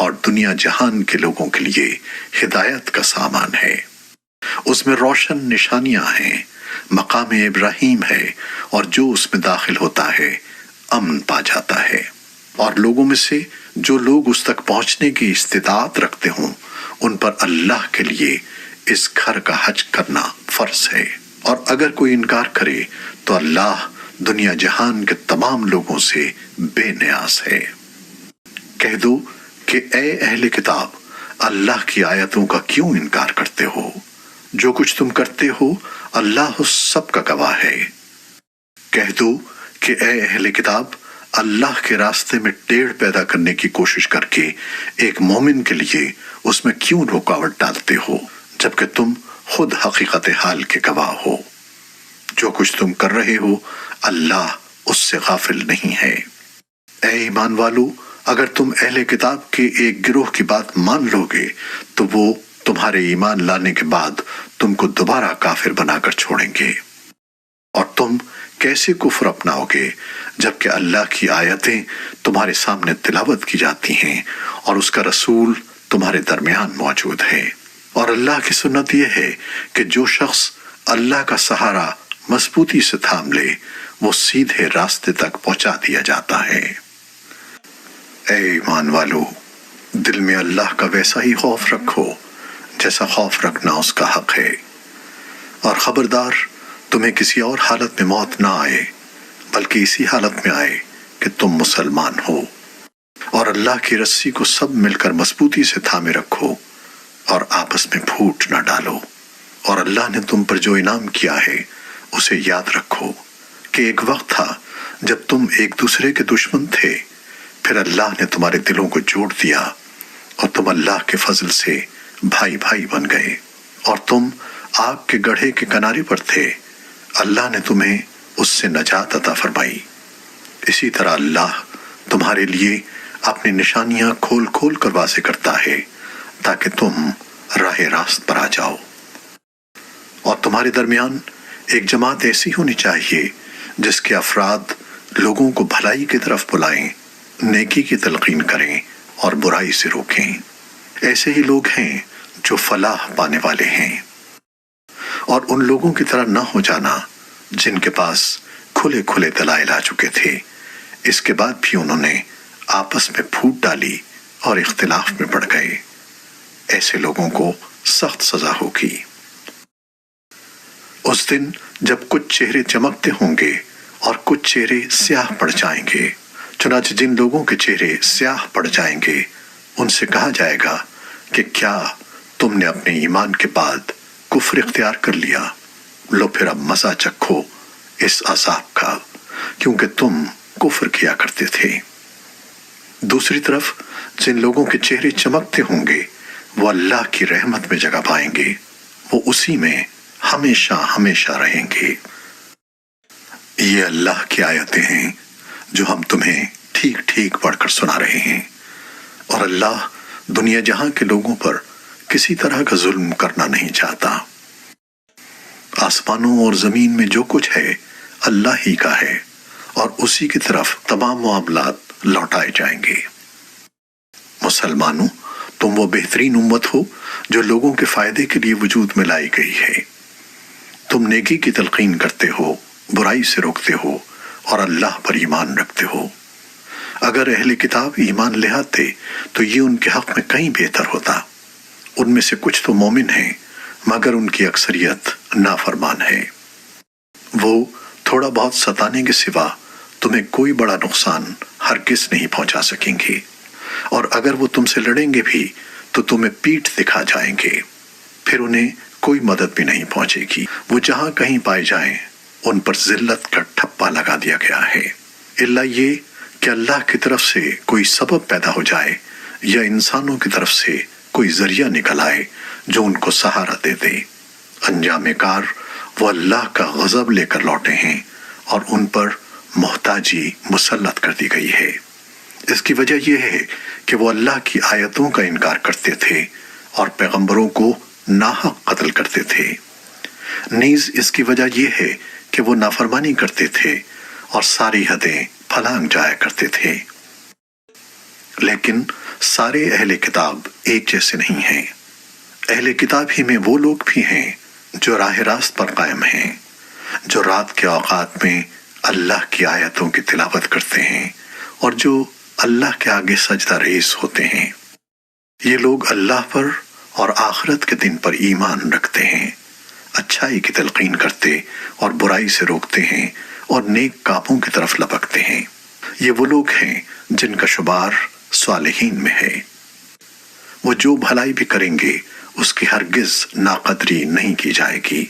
S2: اور دنیا جہان کے لوگوں کے لیے ہدایت کا سامان ہے۔ اس میں روشن نشانیاں ہیں، مقام ابراہیم ہے، اور جو اس میں داخل ہوتا ہے امن پا جاتا ہے۔ اور لوگوں میں سے جو لوگ اس تک پہنچنے کی استطاعت رکھتے ہوں ان پر اللہ کے لیے اس گھر کا حج کرنا فرض ہے، اور اگر کوئی انکار کرے تو اللہ دنیا جہان کے تمام لوگوں سے بے نیاز ہے۔ کہہ دو کہ اے اہل کتاب، اللہ کی آیتوں کا کیوں انکار کرتے ہو؟ جو کچھ تم کرتے ہو اللہ اس سب کا گواہ ہے۔ کہہ دو کہ اے اہل کتاب، اللہ کے راستے میں ٹیڑھ پیدا کرنے کی کوشش کر کے ایک مومن کے لیے اس میں کیوں رکاوٹ ڈالتے ہو، جبکہ تم خود حقیقت حال کے گواہ ہو۔ جو کچھ تم کر رہے ہو اللہ اس سے غافل نہیں ہے۔ اے ایمان والو، اگر تم اہل کتاب کے ایک گروہ کی بات مان لو گے تو وہ تمہارے ایمان لانے کے بعد تم کو دوبارہ کافر بنا کر چھوڑیں گے، اور تم کیسے کفر اپناؤ گے جبکہ اللہ کی آیتیں تمہارے سامنے تلاوت کی جاتی ہیں اور اس کا رسول تمہارے درمیان موجود ہے۔ اور اللہ کی سنت یہ ہے کہ جو شخص اللہ کا سہارا مضبوطی سے تھام لے وہ سیدھے راستے تک پہنچا دیا جاتا ہے۔ اے ایمان والو، دل میں اللہ کا ویسا ہی خوف رکھو جیسا خوف رکھنا اس کا حق ہے، اور خبردار تمہیں کسی اور حالت میں موت نہ آئے بلکہ اسی حالت میں آئے کہ تم مسلمان ہو، اور اللہ کی رسی کو سب مل کر مضبوطی سے تھامے رکھو اور آپس میں پھوٹ نہ ڈالو، اور اللہ نے تم پر جو انعام کیا ہے اسے یاد رکھو کہ ایک وقت تھا جب تم ایک دوسرے کے دشمن تھے، پھر اللہ نے تمہارے دلوں کو جوڑ دیا اور تم اللہ کے فضل سے بھائی بھائی بن گئے، اور تم آگ کے گڑھے کے کنارے پر تھے، اللہ نے تمہیں اس سے نجات عطا فرمائی۔ اسی طرح اللہ تمہارے لیے اپنی نشانیاں کھول کھول کر واضح کرتا ہے تاکہ تم راہ راست پر آ جاؤ۔ اور تمہارے درمیان ایک جماعت ایسی ہونی چاہیے جس کے افراد لوگوں کو بھلائی کی طرف بلائیں، نیکی کی تلقین کریں اور برائی سے روکیں۔ ایسے ہی لوگ ہیں جو فلاح پانے والے ہیں۔ اور ان لوگوں کی طرح نہ ہو جانا جن کے پاس کھلے کھلے دلائل آ چکے تھے، اس کے بعد بھی انہوں نے آپس میں پھوٹ ڈالی اور اختلاف میں پڑ گئے۔ ایسے لوگوں کو سخت سزا ہوگی۔ اس دن جب کچھ چہرے چمکتے ہوں گے اور کچھ چہرے سیاہ پڑ جائیں گے، چنانچہ جن لوگوں کے چہرے سیاہ پڑ جائیں گے ان سے کہا جائے گا کہ کیا تم نے اپنے ایمان کے بعد کفر اختیار کر لیا؟ لو پھر اب مزہ چکھو اس عذاب کا، کیونکہ تم کفر کیا کرتے تھے۔ دوسری طرف جن لوگوں کے چہرے چمکتے ہوں گے وہ اللہ کی رحمت میں جگہ پائیں گے، وہ اسی میں ہمیشہ ہمیشہ رہیں گے۔ یہ اللہ کی آیتیں ہیں جو ہم تمہیں ٹھیک ٹھیک پڑھ کر سنا رہے ہیں، اور اللہ دنیا جہاں کے لوگوں پر کسی طرح کا ظلم کرنا نہیں چاہتا۔ آسمانوں اور زمین میں جو کچھ ہے اللہ ہی کا ہے، اور اسی کی طرف تمام معاملات لوٹائے جائیں گے۔ مسلمانوں، تم وہ بہترین امت ہو جو لوگوں کے فائدے کے لیے وجود میں لائی گئی ہے۔ تم نیکی کی تلقین کرتے ہو، برائی سے روکتے ہو اور اللہ پر ایمان رکھتے ہو۔ اگر اہل کتاب ایمان لے آتے تو یہ ان کے حق میں کہیں بہتر ہوتا۔ ان میں سے کچھ تو مومن ہیں مگر ان کی اکثریت نافرمان ہے۔ وہ تھوڑا بہت ستانے کے سوا تمہیں کوئی بڑا نقصان ہرگز نہیں پہنچا سکیں گے، اور اگر وہ تم سے لڑیں گے بھی تو تمہیں پیٹھ دکھا جائیں گے، پھر انہیں کوئی مدد بھی نہیں پہنچے گی۔ وہ جہاں کہیں پائے جائیں ان پر ذلت کا ٹھپا لگا دیا گیا ہے، الا یہ کہ اللہ کی طرف سے کوئی سبب پیدا ہو جائے یا انسانوں کی طرف سے کوئی ذریعہ نکل آئے جو ان کو سہارا دے دے۔ انجام کار وہ اللہ کا غضب لے کر لوٹے ہیں اور ان پر محتاجی مسلط کر دی گئی ہے۔ اس کی وجہ یہ ہے کہ وہ اللہ کی آیتوں کا انکار کرتے تھے اور پیغمبروں کو ناحق قتل کرتے تھے۔ نیز اس کی وجہ یہ ہے کہ وہ نافرمانی کرتے تھے اور ساری حدیں پھلانگ جایا کرتے تھے۔ لیکن سارے اہل کتاب ایک جیسے نہیں ہیں۔ اہل کتاب ہی میں وہ لوگ بھی ہیں جو راہ راست پر قائم ہیں، جو رات کے اوقات میں اللہ کی آیتوں کی تلاوت کرتے ہیں اور جو اللہ کے آگے سجدہ ریز ہوتے ہیں۔ یہ لوگ اللہ پر اور آخرت کے دن پر ایمان رکھتے ہیں، اچھائی کی تلقین کرتے اور برائی سے روکتے ہیں اور نیک کاموں کی طرف لپکتے ہیں۔ یہ وہ لوگ ہیں جن کا شمار صالحین میں ہے۔ وہ جو بھلائی بھی کریں گے اس کی ہرگز ناقدری نہیں کی جائے گی،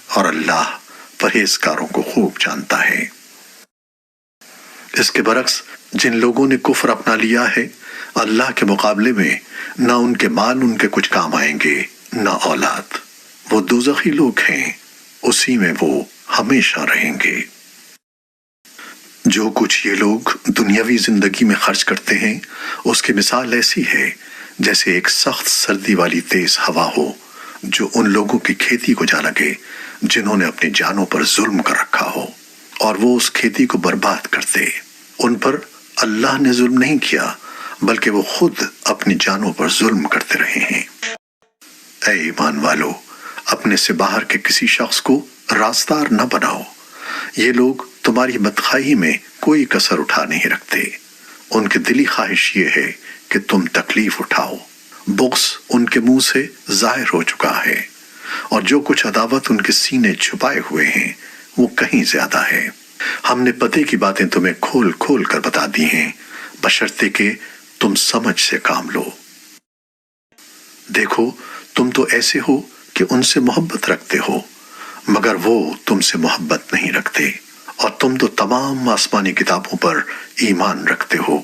S2: اور اللہ پرہیزگاروں کو خوب جانتا ہے۔ اس کے برعکس جن لوگوں نے کفر اپنا لیا ہے، اللہ کے مقابلے میں نہ ان کے مال ان کے کچھ کام آئیں گے نہ اولاد، وہ دوزخی لوگ ہیں، اسی میں وہ ہمیشہ رہیں گے۔ جو کچھ یہ لوگ دنیاوی زندگی میں خرچ کرتے ہیں اس کی مثال ایسی ہے جیسے ایک سخت سردی والی تیز ہوا ہو جو ان لوگوں کی کھیتی کو جا لگے جنہوں نے اپنی جانوں پر ظلم کر رکھا ہو، اور وہ اس کھیتی کو برباد کر دے۔ ان پر اللہ نے ظلم نہیں کیا بلکہ وہ خود اپنی جانوں پر ظلم کرتے رہے ہیں۔ اے ایمان والو، اپنے سے باہر کے کسی شخص کو رازدار نہ بناؤ۔ یہ لوگ تمہاری بدخواہی میں کوئی کسر اٹھا نہیں رکھتے۔ ان کی دلی خواہش یہ ہے کہ تم تکلیف اٹھاؤ۔ بغض ان کے منہ سے ظاہر ہو چکا ہے، اور جو کچھ عداوت ان کے سینے چھپائے ہوئے ہیں وہ کہیں زیادہ ہے۔ ہم نے پتے کی باتیں تمہیں کھول کھول کر بتا دی ہیں، بشرطے کہ تم سمجھ سے کام لو۔ دیکھو، تم تو ایسے ہو کہ ان سے محبت رکھتے ہو، مگر وہ تم سے محبت نہیں رکھتے، اور تم تو تمام آسمانی کتابوں پر ایمان رکھتے ہو،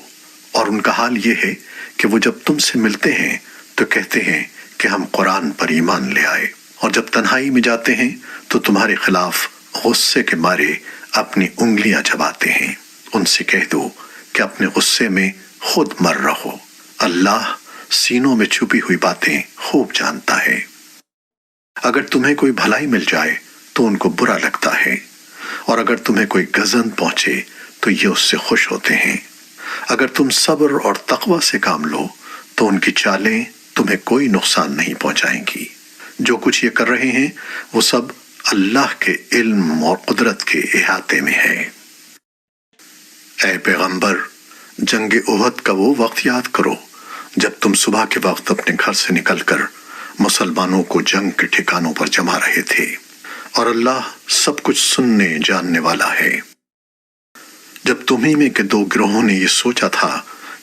S2: اور ان کا حال یہ ہے کہ وہ جب تم سے ملتے ہیں تو کہتے ہیں کہ ہم قرآن پر ایمان لے آئے، اور جب تنہائی میں جاتے ہیں تو تمہارے خلاف غصے کے مارے اپنی انگلیاں چباتے ہیں۔ ان سے کہہ دو کہ اپنے غصے میں خود مر رہو، اللہ سینوں میں چھپی ہوئی باتیں خوب جانتا ہے۔ اگر تمہیں کوئی بھلائی مل جائے تو ان کو برا لگتا ہے، اور اگر تمہیں کوئی غضب پہنچے تو یہ اس سے خوش ہوتے ہیں۔ اگر تم صبر اور تقوی سے کام لو تو ان کی چالیں تمہیں کوئی نقصان نہیں پہنچائیں گی۔ جو کچھ یہ کر رہے ہیں وہ سب اللہ کے علم اور قدرت کے احاطے میں ہے۔ اے پیغمبر، جنگ احد کا وہ وقت یاد کرو جب تم صبح کے وقت اپنے گھر سے نکل کر مسلمانوں کو جنگ کے ٹھکانوں پر جما رہے تھے، اور اللہ سب کچھ سننے جاننے والا ہے۔ جب تمہیں میں کے دو گروہوں نے یہ سوچا تھا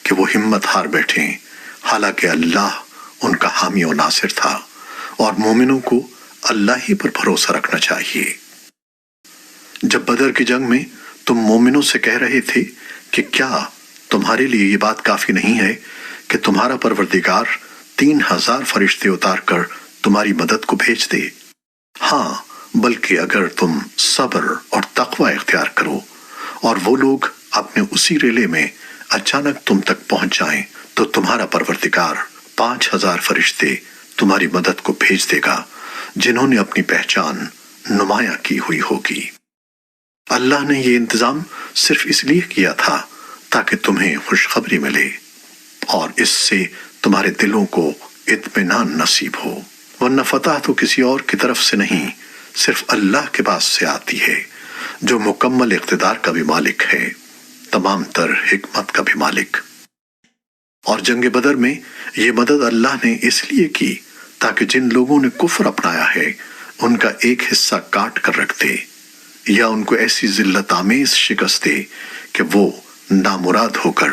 S2: کہ وہ ہمت ہار بیٹھیں، حالانکہ اللہ ان کا حامی و ناصر تھا، اور مومنوں کو اللہ ہی پر بھروسہ رکھنا چاہیے۔ جب بدر کی جنگ میں تم مومنوں سے کہہ رہے تھے کہ کیا تمہارے لیے یہ بات کافی نہیں ہے کہ تمہارا پروردگار 3000 فرشتے اتار کر تمہاری مدد کو بھیج دے؟ ہاں، بلکہ اگر تم صبر اور تقوی اختیار کرو اور وہ لوگ اپنے اسی ریلے میں اچانک تم تک پہنچ جائیں تو تمہارا پروردگار 5000 فرشتے تمہاری مدد کو بھیج دے گا جنہوں نے اپنی پہچان نمایاں کی ہوئی ہوگی۔ اللہ نے یہ انتظام صرف اس لیے کیا تھا تاکہ تمہیں خوشخبری ملے اور اس سے تمہارے دلوں کو اطمینان نصیب ہو، ورنہ فتح تو کسی اور کی طرف سے نہیں، صرف اللہ کے پاس سے آتی ہے جو مکمل اقتدار کا بھی مالک ہے، تمام تر حکمت کا بھی مالک۔ اور جنگ بدر میں یہ مدد اللہ نے اس لیے کی تاکہ جن لوگوں نے کفر اپنایا ہے ان کا ایک حصہ کاٹ کر رکھ دے، یا ان کو ایسی ذلت آمیز شکست دے کہ وہ نامراد ہو کر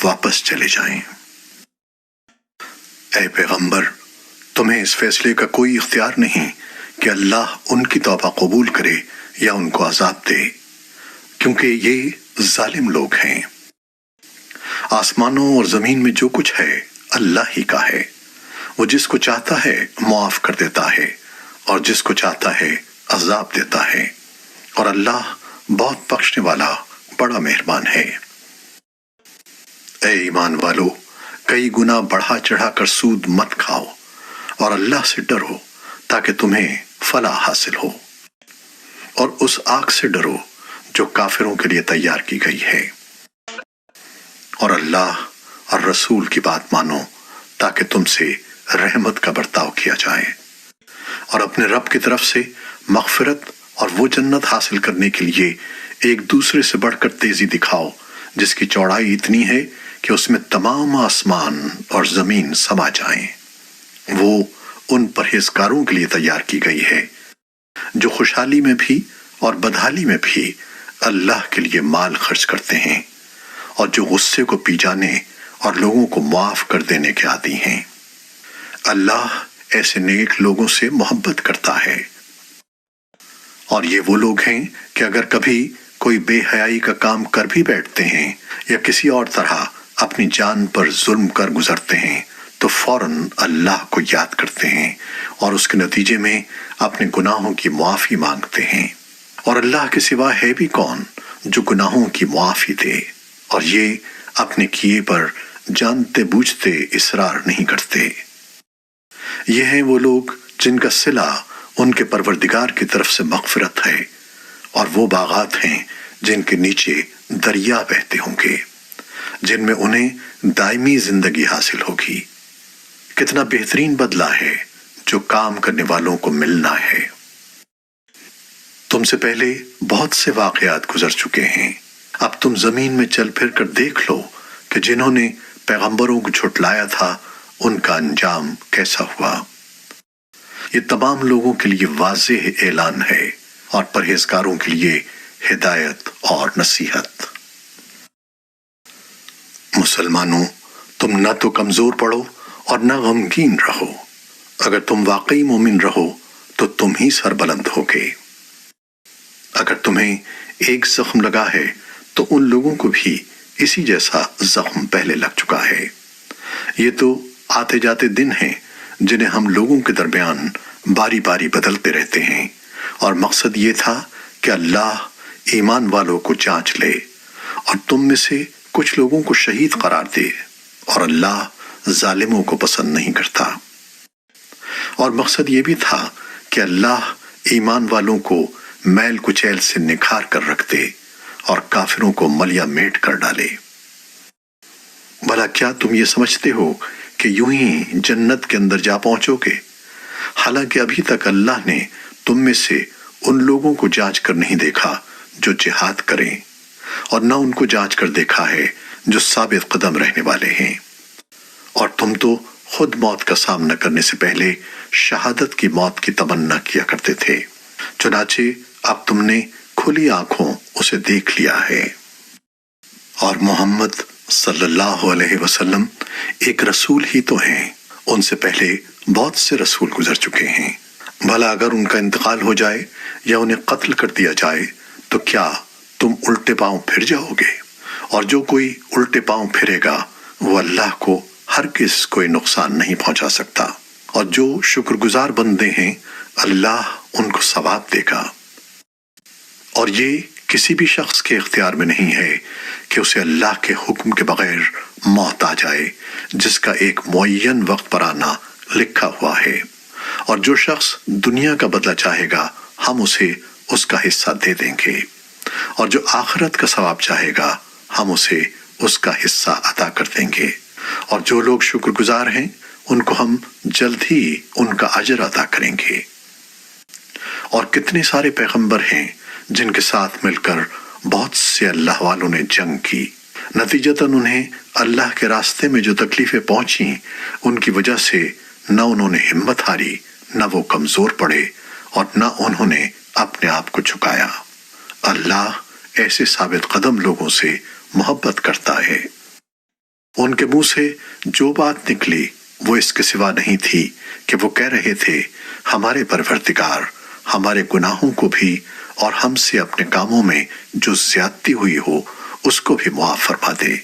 S2: واپس چلے جائیں۔ اے پیغمبر، تمہیں اس فیصلے کا کوئی اختیار نہیں کہ اللہ ان کی توبہ قبول کرے یا ان کو عذاب دے، کیونکہ یہ ظالم لوگ ہیں۔ آسمانوں اور زمین میں جو کچھ ہے اللہ ہی کا ہے، وہ جس کو چاہتا ہے معاف کر دیتا ہے اور جس کو چاہتا ہے عذاب دیتا ہے، اور اللہ بہت بخشنے والا بڑا مہربان ہے۔ اے ایمان والو، کئی گنا بڑھا چڑھا کر سود مت کھاؤ، اور اللہ سے ڈرو تاکہ تمہیں فلاح حاصل ہو، اور اس آگ سے ڈرو جو کافروں کے لیے تیار کی گئی ہے، اور اللہ اور رسول کی بات مانو تاکہ تم سے رحمت کا برتاؤ کیا جائے، اور اپنے رب کی طرف سے مغفرت اور وہ جنت حاصل کرنے کے لیے ایک دوسرے سے بڑھ کر تیزی دکھاؤ جس کی چوڑائی اتنی ہے کہ اس میں تمام آسمان اور زمین سما جائیں۔ وہ ان پرہیزگاروں کے لیے تیار کی گئی ہے جو خوشحالی میں بھی اور بدحالی میں بھی اللہ کے لیے مال خرچ کرتے ہیں، اور جو غصے کو پی جانے اور لوگوں کو معاف کر دینے کے عادی ہیں۔ اللہ ایسے نیک لوگوں سے محبت کرتا ہے۔ اور یہ وہ لوگ ہیں کہ اگر کبھی کوئی بے حیائی کا کام کر بھی بیٹھتے ہیں یا کسی اور طرح اپنی جان پر ظلم کر گزرتے ہیں تو فوراً اللہ کو یاد کرتے ہیں اور اس کے نتیجے میں اپنے گناہوں کی معافی مانگتے ہیں، اور اللہ کے سوا ہے بھی کون جو گناہوں کی معافی دے، اور یہ اپنے کیے پر جانتے بوجھتے اصرار نہیں کرتے۔ یہ ہیں وہ لوگ جن کا صلہ ان کے پروردگار کی طرف سے مغفرت ہے، اور وہ باغات ہیں جن کے نیچے دریا بہتے ہوں گے، جن میں انہیں دائمی زندگی حاصل ہوگی۔ کتنا بہترین بدلہ ہے جو کام کرنے والوں کو ملنا ہے۔ تم سے پہلے بہت سے واقعات گزر چکے ہیں، اب تم زمین میں چل پھر کر دیکھ لو کہ جنہوں نے پیغمبروں کو جھٹلایا تھا ان کا انجام کیسا ہوا۔ یہ تمام لوگوں کے لیے واضح اعلان ہے اور پرہیزگاروں کے لیے ہدایت اور نصیحت۔ مسلمانوں، تم نہ تو کمزور پڑو اور نہ غمگین رہو، اگر تم واقعی مومن رہو تو تم ہی سربلند ہوگے۔ اگر تمہیں ایک زخم لگا ہے تو ان لوگوں کو بھی اسی جیسا زخم پہلے لگ چکا ہے۔ یہ تو آتے جاتے دن ہیں جنہیں ہم لوگوں کے درمیان باری باری بدلتے رہتے ہیں، اور مقصد یہ تھا کہ اللہ ایمان والوں کو جانچ لے اور تم میں سے کچھ لوگوں کو شہید قرار دے، اور اللہ ظالموں کو پسند نہیں کرتا۔ اور مقصد یہ بھی تھا کہ اللہ ایمان والوں کو میل کچیل سے نکھار کر رکھ دے اور کافروں کو ملیا میٹ کر ڈالے۔ بھلا کیا تم یہ سمجھتے ہو کہ یوں ہی جنت کے اندر جا پہنچو گے؟ حالانکہ ابھی تک اللہ نے تم میں سے ان لوگوں کو جانچ کر نہیں دیکھا جو جہاد کریں، اور نہ ان کو جانچ کر دیکھا ہے جو ثابت قدم رہنے والے ہیں۔ اور تم تو خود موت کا سامنا کرنے سے پہلے شہادت کی موت کی تمنا کیا کرتے تھے، چنانچہ اب تم نے کھلی آنکھوں اسے دیکھ لیا ہے۔ اور محمد صلی اللہ علیہ وسلم ایک رسول ہی تو ہیں، ان سے پہلے بہت سے رسول گزر چکے ہیں۔ بھلا اگر ان کا انتقال ہو جائے یا انہیں قتل کر دیا جائے تو کیا تم الٹے پاؤں پھر جاؤ گے؟ اور جو کوئی الٹے پاؤں پھرے گا وہ اللہ کو ہرگز کوئی نقصان نہیں پہنچا سکتا، اور جو شکر گزار بندے ہیں اللہ ان کو ثواب دے گا۔ اور یہ کسی بھی شخص کے اختیار میں نہیں ہے کہ اسے اللہ کے حکم کے بغیر موت آ جائے، جس کا ایک معین وقت پر آنا لکھا ہوا ہے، اور جو شخص دنیا کا بدلہ چاہے گا ہم اسے اس کا حصہ دے دیں گے، اور جو آخرت کا ثواب چاہے گا ہم اسے اس کا حصہ عطا کر دیں گے، اور جو لوگ شکر گزار ہیں ان کو ہم جلد ہی ان کا اجر عطا کریں گے۔ اور کتنے سارے پیغمبر ہیں جن کے ساتھ مل کر بہت سے اللہ والوں نے جنگ کی، نتیجتاً انہیں اللہ کے راستے میں جو تکلیفیں پہنچیں ان کی وجہ سے نہ انہوں نے ہمت ہاری، نہ وہ کمزور پڑے، اور نہ انہوں نے اپنے آپ کو جھکایا۔ اللہ ایسے ثابت قدم لوگوں سے محبت کرتا ہے۔ ان کے منہ سے جو بات نکلی وہ اس کے سوا نہیں تھی کہ وہ کہہ رہے تھے، ہمارے پروردگار ہمارے گناہوں کو بھی اور ہم سے اپنے کاموں میں جو زیادتی ہوئی ہو اس کو بھی معاف فرما دے،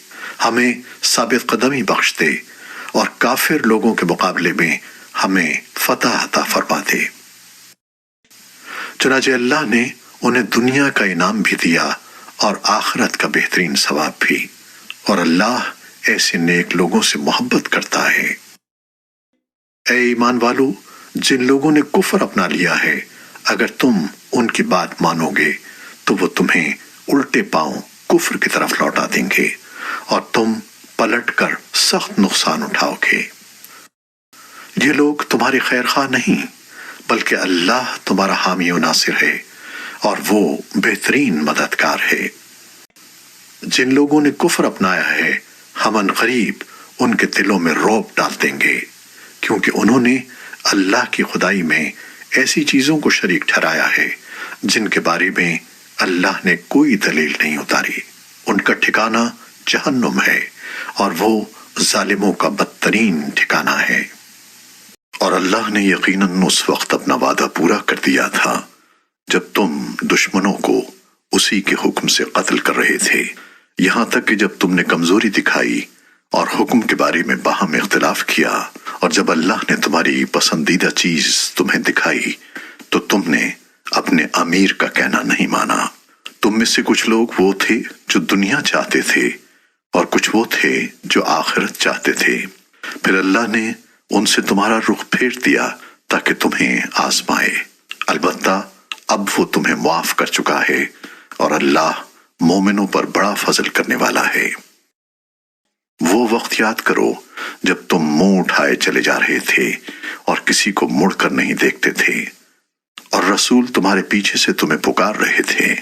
S2: ہمیں ثابت قدمی بخش دے، اور کافر لوگوں کے مقابلے میں ہمیں فتح عطا فرما دے۔ چنانچہ اللہ نے انہیں دنیا کا انعام بھی دیا اور آخرت کا بہترین ثواب بھی، اور اللہ ایسے نیک لوگوں سے محبت کرتا ہے۔ اے ایمان والو، جن لوگوں نے کفر اپنا لیا ہے اگر تم ان کی بات مانو گے تو وہ تمہیں الٹے پاؤں کفر کی طرف لوٹا دیں گے اور تم پلٹ کر سخت نقصان اٹھاؤ گے۔ یہ لوگ تمہارے خیر خواہ نہیں بلکہ اللہ تمہارا حامی و ناصر ہے اور وہ بہترین مددگار ہے۔ جن لوگوں نے کفر اپنایا ہے ہم ان قریب ان کے دلوں میں رعب ڈال دیں گے، کیونکہ انہوں نے اللہ کی خدائی میں ایسی چیزوں کو شریک ٹھہرایا ہے جن کے بارے میں اللہ نے کوئی دلیل نہیں اتاری۔ ان کا ٹھکانہ جہنم ہے اور وہ ظالموں کا بدترین ٹھکانہ ہے۔ اور اللہ نے یقیناً اس وقت اپنا وعدہ پورا کر دیا تھا جب تم دشمنوں کو اسی کے حکم سے قتل کر رہے تھے، یہاں تک کہ جب تم نے کمزوری دکھائی اور حکم کے بارے میں باہم اختلاف کیا، اور جب اللہ نے تمہاری پسندیدہ چیز تمہیں دکھائی تو تم نے اپنے امیر کا کہنا نہیں مانا۔ تم میں سے کچھ لوگ وہ تھے جو دنیا چاہتے تھے اور کچھ وہ تھے جو آخرت چاہتے تھے، پھر اللہ نے ان سے تمہارا رخ پھیر دیا تاکہ تمہیں آزمائے۔ البتہ اب وہ تمہیں معاف کر چکا ہے اور اللہ مومنوں پر بڑا فضل کرنے والا ہے۔ وہ وقت یاد کرو جب تم منہ اٹھائے چلے جا رہے تھے اور کسی کو مڑ کر نہیں دیکھتے تھے، اور رسول تمہارے پیچھے سے تمہیں پکار رہے تھے،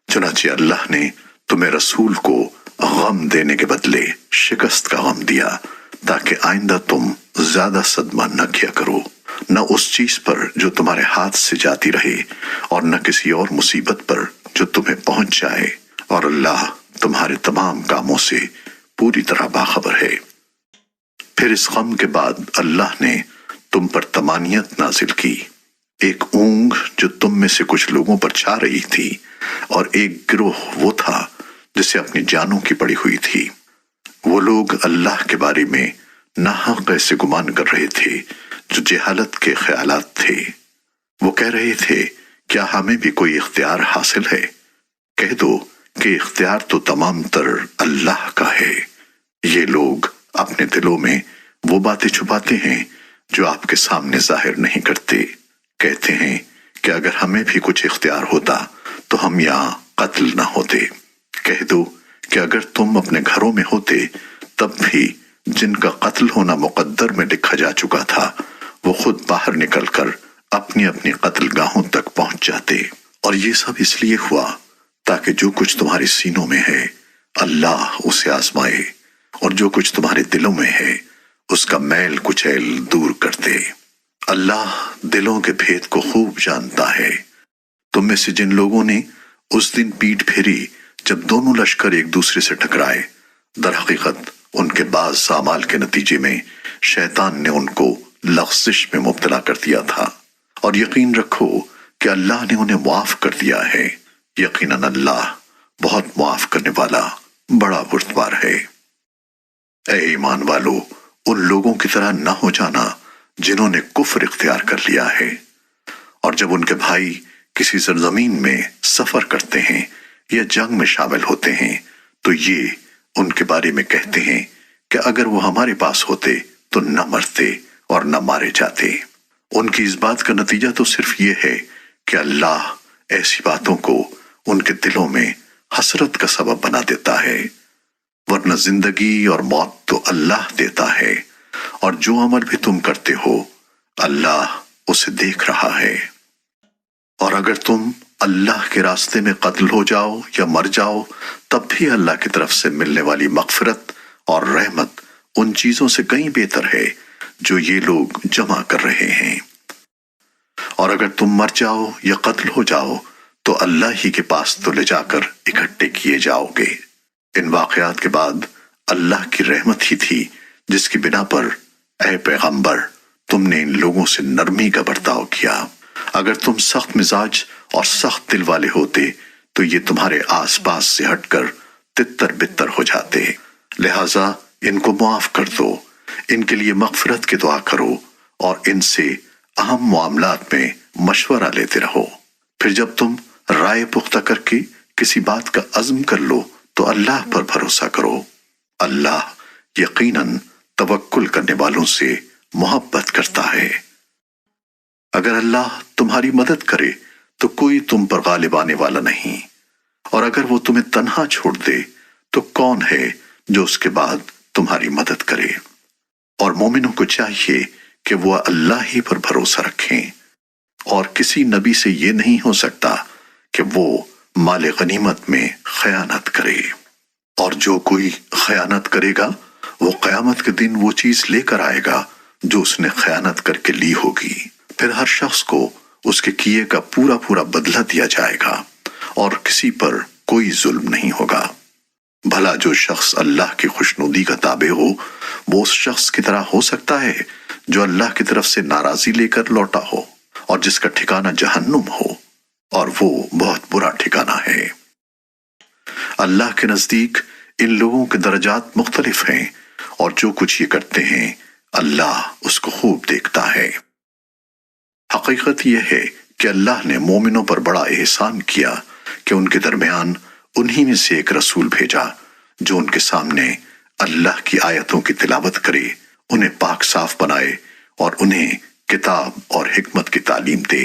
S2: چنانچہ اللہ نے تمہیں رسول کو غم دینے کے بدلے شکست کا غم دیا تاکہ آئندہ تم زیادہ صدمہ نہ کیا کرو، نہ اس چیز پر جو تمہارے ہاتھ سے جاتی رہے اور نہ کسی اور مصیبت پر جو تمہیں پہنچ جائے، اور اللہ تمہارے تمام کاموں سے پوری طرح باخبر ہے۔ پھر اس غم کے بعد اللہ نے تم پر طمانینت نازل کی، ایک اونگ جو تم میں سے کچھ لوگوں پر چھا رہی تھی، اور ایک گروہ وہ تھا جسے اپنی جانوں کی پڑی ہوئی تھی۔ وہ لوگ اللہ کے بارے میں ناحق ایسے گمان کر رہے تھے جو جہالت کے خیالات تھے۔ وہ کہہ رہے تھے کیا ہمیں بھی کوئی اختیار حاصل ہے؟ کہہ دو کہ اختیار تو تمام تر اللہ کا ہے۔ یہ لوگ اپنے دلوں میں وہ باتیں چھپاتے ہیں جو آپ کے سامنے ظاہر نہیں کرتے۔ کہتے ہیں کہ اگر ہمیں بھی کچھ اختیار ہوتا تو ہم یہاں قتل نہ ہوتے۔ کہہ دو کہ اگر تم اپنے گھروں میں ہوتے تب بھی جن کا قتل ہونا مقدر میں لکھا جا چکا تھا وہ خود باہر نکل کر اپنی اپنی قتل گاہوں تک پہنچ جاتے۔ اور یہ سب اس لیے ہوا تاکہ جو کچھ تمہارے سینوں میں ہے اللہ اسے آزمائے، اور جو کچھ تمہارے دلوں میں ہے اس کا میل کچیل دور کر دے۔ اللہ دلوں کے بھید کو خوب جانتا ہے۔ تم میں سے جن لوگوں نے اس دن پیٹھ پھیری جب دونوں لشکر ایک دوسرے سے ٹکرائے، در حقیقت ان کے بعض اعمال کے نتیجے میں شیطان نے ان کو لغزش میں مبتلا کر دیا تھا، اور یقین رکھو کہ اللہ نے انہیں معاف کر دیا ہے۔ یقیناً اللہ بہت معاف کرنے والا بڑا بردبار ہے۔ اے ایمان والو، ان لوگوں کی طرح نہ ہو جانا جنہوں نے کفر اختیار کر لیا ہے، اور جب ان کے بھائی کسی سرزمین میں سفر کرتے ہیں یا جنگ میں شامل ہوتے ہیں تو یہ ان کے بارے میں کہتے ہیں کہ اگر وہ ہمارے پاس ہوتے تو نہ مرتے اور نہ مارے جاتے۔ ان کی اس بات کا نتیجہ تو صرف یہ ہے کہ اللہ ایسی باتوں کو ان کے دلوں میں حسرت کا سبب بنا دیتا ہے، ورنہ زندگی اور موت تو اللہ دیتا ہے، اور جو عمل بھی تم کرتے ہو اللہ اسے دیکھ رہا ہے۔ اور اگر تم اللہ کے راستے میں قتل ہو جاؤ یا مر جاؤ تب بھی اللہ کی طرف سے ملنے والی مغفرت اور رحمت ان چیزوں سے کہیں بہتر ہے جو یہ لوگ جمع کر رہے ہیں۔ اور اگر تم مر جاؤ یا قتل ہو جاؤ تو اللہ ہی کے پاس تو لے جا کر اکٹھے کیے جاؤ گے۔ ان واقعات کے بعد اللہ کی رحمت ہی تھی جس کی بنا پر اے پیغمبر تم نے ان لوگوں سے نرمی کا برتاؤ کیا۔ اگر تم سخت مزاج اور سخت دل والے ہوتے تو یہ تمہارے آس پاس سے ہٹ کر تتر بتر ہو جاتے، لہٰذا ان کو معاف کر دو، ان کے لیے مغفرت کی دعا کرو اور ان سے اہم معاملات میں مشورہ لیتے رہو۔ پھر جب تم رائے پختہ کر کے کسی بات کا عزم کر لو تو اللہ پر بھروسہ کرو، اللہ یقیناً توکل کرنے والوں سے محبت کرتا ہے۔ اگر اللہ تمہاری مدد کرے تو کوئی تم پر غالب آنے والا نہیں، اور اگر وہ تمہیں تنہا چھوڑ دے تو کون ہے جو اس کے بعد تمہاری مدد کرے؟ اور مومنوں کو چاہیے کہ وہ اللہ ہی پر بھروسہ رکھیں، اور کسی نبی سے یہ نہیں ہو سکتا کہ وہ مال غنیمت میں خیانت کرے، اور جو کوئی خیانت کرے گا وہ قیامت کے دن وہ چیز لے کر آئے گا جو اس نے خیانت کر کے لی ہوگی۔ پھر ہر شخص کو اس کے کیے کا پورا پورا بدلہ دیا جائے گا، اور کسی پر کوئی ظلم نہیں ہوگا۔ بھلا جو شخص اللہ کی خوشنودی کا تابع ہو وہ اس شخص کی طرح ہو سکتا ہے جو اللہ کی طرف سے ناراضی لے کر لوٹا ہو اور جس کا ٹھکانہ جہنم ہو، اور وہ بہت برا ٹھکانہ ہے۔ اللہ کے نزدیک ان لوگوں کے درجات مختلف ہیں، اور جو کچھ یہ کرتے ہیں اللہ اس کو خوب دیکھتا ہے۔ حقیقت یہ ہے کہ اللہ نے مومنوں پر بڑا احسان کیا کہ ان کے درمیان انہی میں سے ایک رسول بھیجا جو ان کے سامنے اللہ کی آیتوں کی تلاوت کرے، انہیں پاک صاف بنائے اور انہیں کتاب اور حکمت کی تعلیم دے،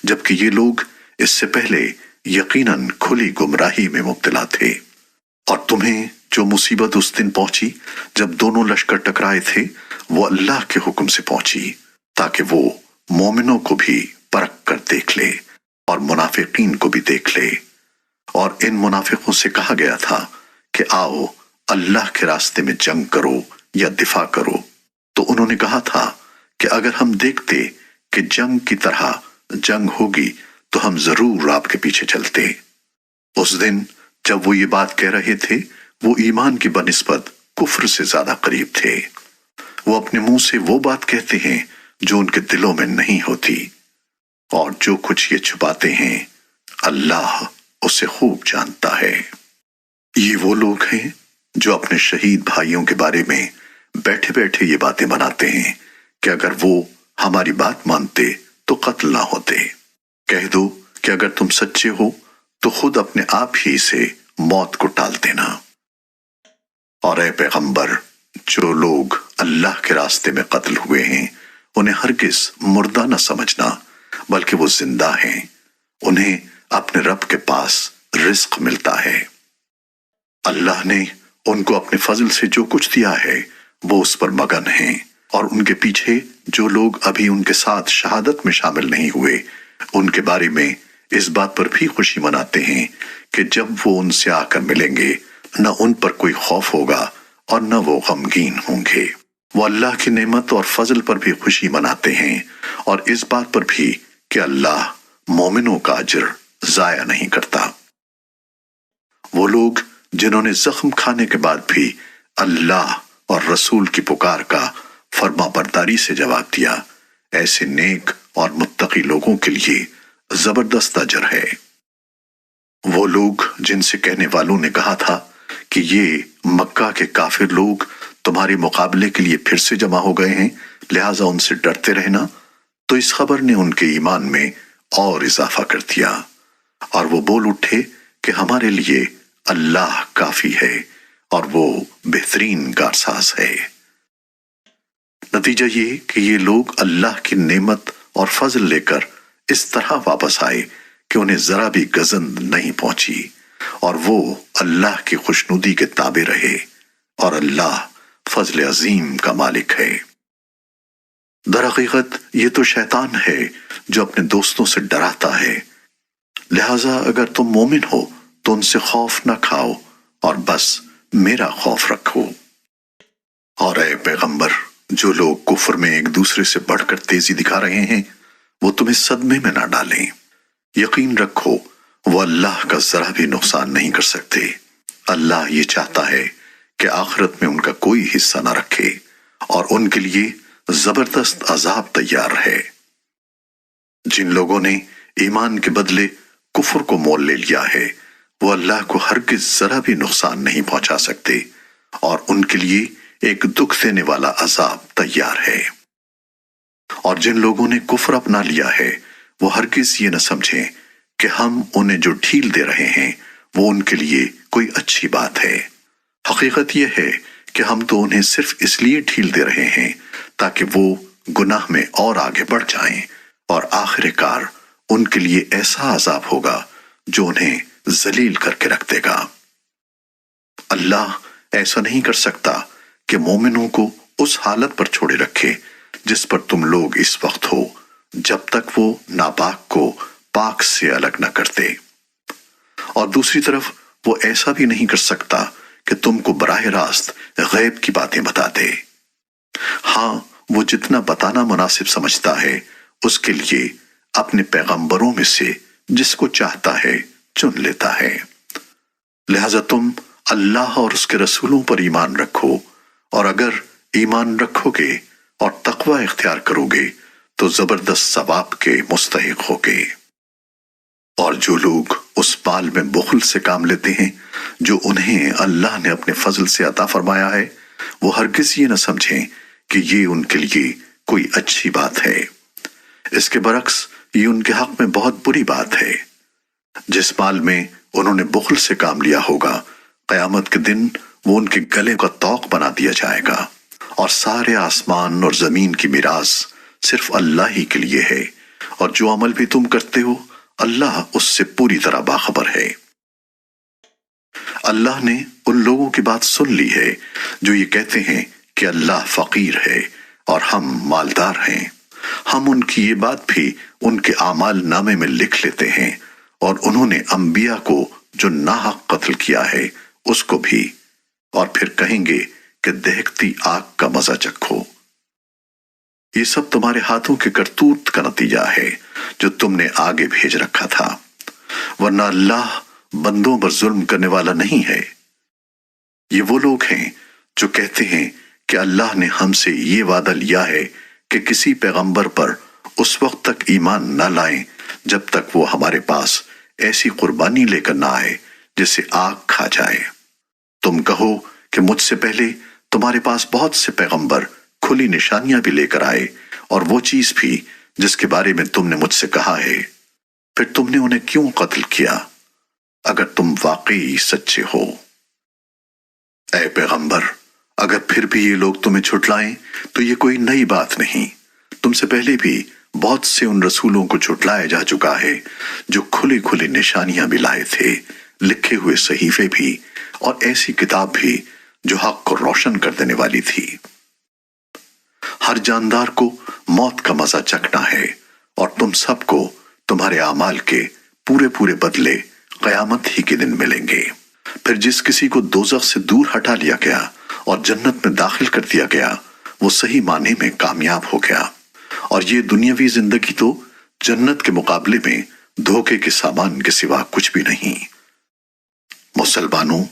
S2: جبکہ یہ لوگ اس سے پہلے یقیناً کھلی گمراہی میں مبتلا تھے۔ اور تمہیں جو مصیبت اس دن پہنچی جب دونوں لشکر ٹکرائے تھے وہ اللہ کے حکم سے پہنچی تاکہ وہ مومنوں کو بھی پرکھ کر دیکھ لے اور منافقین کو بھی دیکھ لے۔ اور ان منافقوں سے کہا گیا تھا کہ آؤ اللہ کے راستے میں جنگ کرو یا دفاع کرو، تو انہوں نے کہا تھا کہ اگر ہم دیکھتے کہ جنگ کی طرح جنگ ہوگی تو ہم ضرور آپ کے پیچھے چلتے۔ اس دن جب وہ یہ بات کہہ رہے تھے وہ ایمان کی بنسبت کفر سے زیادہ قریب تھے۔ وہ اپنے منہ سے وہ بات کہتے ہیں جو ان کے دلوں میں نہیں ہوتی، اور جو کچھ یہ چھپاتے ہیں اللہ اسے خوب جانتا ہے۔ یہ وہ لوگ ہیں جو اپنے شہید بھائیوں کے بارے میں بیٹھے بیٹھے یہ باتیں بناتے ہیں کہ اگر وہ ہماری بات مانتے تو قتل نہ ہوتے۔ کہہ دو کہ اگر تم سچے ہو تو خود اپنے آپ ہی سے موت کو ٹال دینا۔ اور اے پیغمبر، جو لوگ اللہ کے راستے میں قتل ہوئے ہیں انہیں ہرگز مردہ نہ سمجھنا، بلکہ وہ زندہ ہیں، انہیں اپنے رب کے پاس رزق ملتا ہے۔ اللہ نے ان کو اپنے فضل سے جو کچھ دیا ہے وہ اس پر مگن ہیں، اور ان کے پیچھے جو لوگ ابھی ان کے ساتھ شہادت میں شامل نہیں ہوئے ان کے بارے میں اس بات پر بھی خوشی مناتے ہیں کہ جب وہ ان سے آ کر ملیں گے نہ ان پر کوئی خوف ہوگا اور نہ وہ غمگین ہوں گے۔ وہ اللہ کی نعمت اور فضل پر بھی خوشی مناتے ہیں، اور اس بات پر بھی کہ اللہ مومنوں کا اجر ضائع نہیں کرتا۔ وہ لوگ جنہوں نے زخم کھانے کے بعد بھی اللہ اور رسول کی پکار کا فرما برداری سے جواب دیا، ایسے نیک اور متقی لوگوں کے لیے زبردست اجر ہے۔ وہ لوگ جن سے کہنے والوں نے کہا تھا کہ یہ مکہ کے کافر لوگ تمہارے مقابلے کے لیے پھر سے جمع ہو گئے ہیں لہٰذا ان سے ڈرتے رہنا، تو اس خبر نے ان کے ایمان میں اور اضافہ کر دیا، اور وہ بول اٹھے کہ ہمارے لیے اللہ کافی ہے اور وہ بہترین کارساز ہے۔ نتیجہ یہ کہ یہ لوگ اللہ کی نعمت اور فضل لے کر اس طرح واپس آئے کہ انہیں ذرا بھی گزند نہیں پہنچی، اور وہ اللہ کی خوشنودی کے تابع رہے، اور اللہ فضل عظیم کا مالک ہے۔ در حقیقت یہ تو شیطان ہے جو اپنے دوستوں سے ڈراتا ہے، لہٰذا اگر تم مومن ہو تو ان سے خوف نہ کھاؤ اور بس میرا خوف رکھو۔ اور اے پیغمبر، جو لوگ کفر میں ایک دوسرے سے بڑھ کر تیزی دکھا رہے ہیں وہ تمہیں صدمے میں نہ ڈالیں، یقین رکھو وہ اللہ کا ذرا بھی نقصان نہیں کر سکتے۔ اللہ یہ چاہتا ہے کہ آخرت میں ان کا کوئی حصہ نہ رکھے، اور ان کے لیے زبردست عذاب تیار ہے۔ جن لوگوں نے ایمان کے بدلے کفر کو مول لے لیا ہے وہ اللہ کو ہرگز ذرا بھی نقصان نہیں پہنچا سکتے، اور ان کے لیے ایک دکھ دینے والا عذاب تیار ہے۔ اور جن لوگوں نے کفر اپنا لیا ہے وہ ہرگز یہ نہ سمجھیں کہ ہم انہیں جو ڈھیل دے رہے ہیں وہ ان کے لیے کوئی اچھی بات ہے۔ حقیقت یہ ہے کہ ہم تو انہیں صرف اس لیے ڈھیل دے رہے ہیں تاکہ وہ گناہ میں اور آگے بڑھ جائیں، اور آخر کار ان کے لیے ایسا عذاب ہوگا جو انہیں ذلیل کر کے رکھ دے گا۔ اللہ ایسا نہیں کر سکتا کہ مومنوں کو اس حالت پر چھوڑے رکھے جس پر تم لوگ اس وقت ہو جب تک وہ ناپاک کو پاک سے الگ نہ کرتے، اور دوسری طرف وہ ایسا بھی نہیں کر سکتا کہ تم کو براہ راست غیب کی باتیں بتا دے۔ ہاں، وہ جتنا بتانا مناسب سمجھتا ہے اس کے لیے اپنے پیغمبروں میں سے جس کو چاہتا ہے چن لیتا ہے۔ لہذا تم اللہ اور اس کے رسولوں پر ایمان رکھو، اور اگر ایمان رکھو گے اور تقوی اختیار کرو گے تو زبردست ثواب کے مستحق ہوگے۔ اور جو لوگ اس مال میں بخل سے کام لیتے ہیں جو انہیں اللہ نے اپنے فضل سے عطا فرمایا ہے، وہ ہرگز یہ نہ سمجھیں کہ یہ ان کے لیے کوئی اچھی بات ہے۔ اس کے برعکس یہ ان کے حق میں بہت بری بات ہے۔ جس مال میں انہوں نے بخل سے کام لیا ہوگا، قیامت کے دن وہ ان کے گلے کا طوق بنا دیا جائے گا، اور سارے آسمان اور زمین کی میراث صرف اللہ ہی کے لیے ہے، اور جو عمل بھی تم کرتے ہو اللہ اس سے پوری طرح باخبر ہے۔ اللہ نے ان لوگوں کی بات سن لی ہے جو یہ کہتے ہیں کہ اللہ فقیر ہے اور ہم مالدار ہیں۔ ہم ان کی یہ بات بھی ان کے اعمال نامے میں لکھ لیتے ہیں، اور انہوں نے انبیاء کو جو ناحق قتل کیا ہے اس کو بھی، اور پھر کہیں گے کہ دہکتی آگ کا مزہ چکھو۔ یہ سب تمہارے ہاتھوں کے کرتوت کا نتیجہ ہے جو تم نے آگے بھیج رکھا تھا، ورنہ اللہ بندوں پر ظلم کرنے والا نہیں ہے۔ یہ وہ لوگ ہیں جو کہتے ہیں کہ اللہ نے ہم سے یہ وعدہ لیا ہے کہ کسی پیغمبر پر اس وقت تک ایمان نہ لائیں جب تک وہ ہمارے پاس ایسی قربانی لے کر نہ آئے جسے آگ کھا جائے۔ تم کہو کہ مجھ سے پہلے تمہارے پاس بہت سے پیغمبر کھلی نشانیاں بھی لے کر آئے، اور وہ چیز بھی جس کے بارے میں تم نے مجھ سے کہا ہے، پھر تم نے انہیں کیوں قتل کیا اگر تم واقعی سچے ہو؟ اے پیغمبر، اگر پھر بھی یہ لوگ تمہیں جھٹلائیں تو یہ کوئی نئی بات نہیں، تم سے پہلے بھی بہت سے ان رسولوں کو جھٹلایا جا چکا ہے جو کھلی کھلی نشانیاں بھی لائے تھے، لکھے ہوئے صحیفے بھی، اور ایسی کتاب بھی جو حق کو روشن کر دینے والی تھی۔ ہر جاندار کو موت کا مزہ چکھنا ہے، اور تم سب کو تمہارے اعمال کے پورے پورے بدلے قیامت ہی کے دن ملیں گے۔ پھر جس کسی کو دوزخ سے دور ہٹا لیا گیا اور جنت میں داخل کر دیا گیا، وہ صحیح معنی میں کامیاب ہو گیا، اور یہ دنیاوی زندگی تو جنت کے مقابلے میں دھوکے کے سامان کے سوا کچھ بھی نہیں۔ مسلمانوں،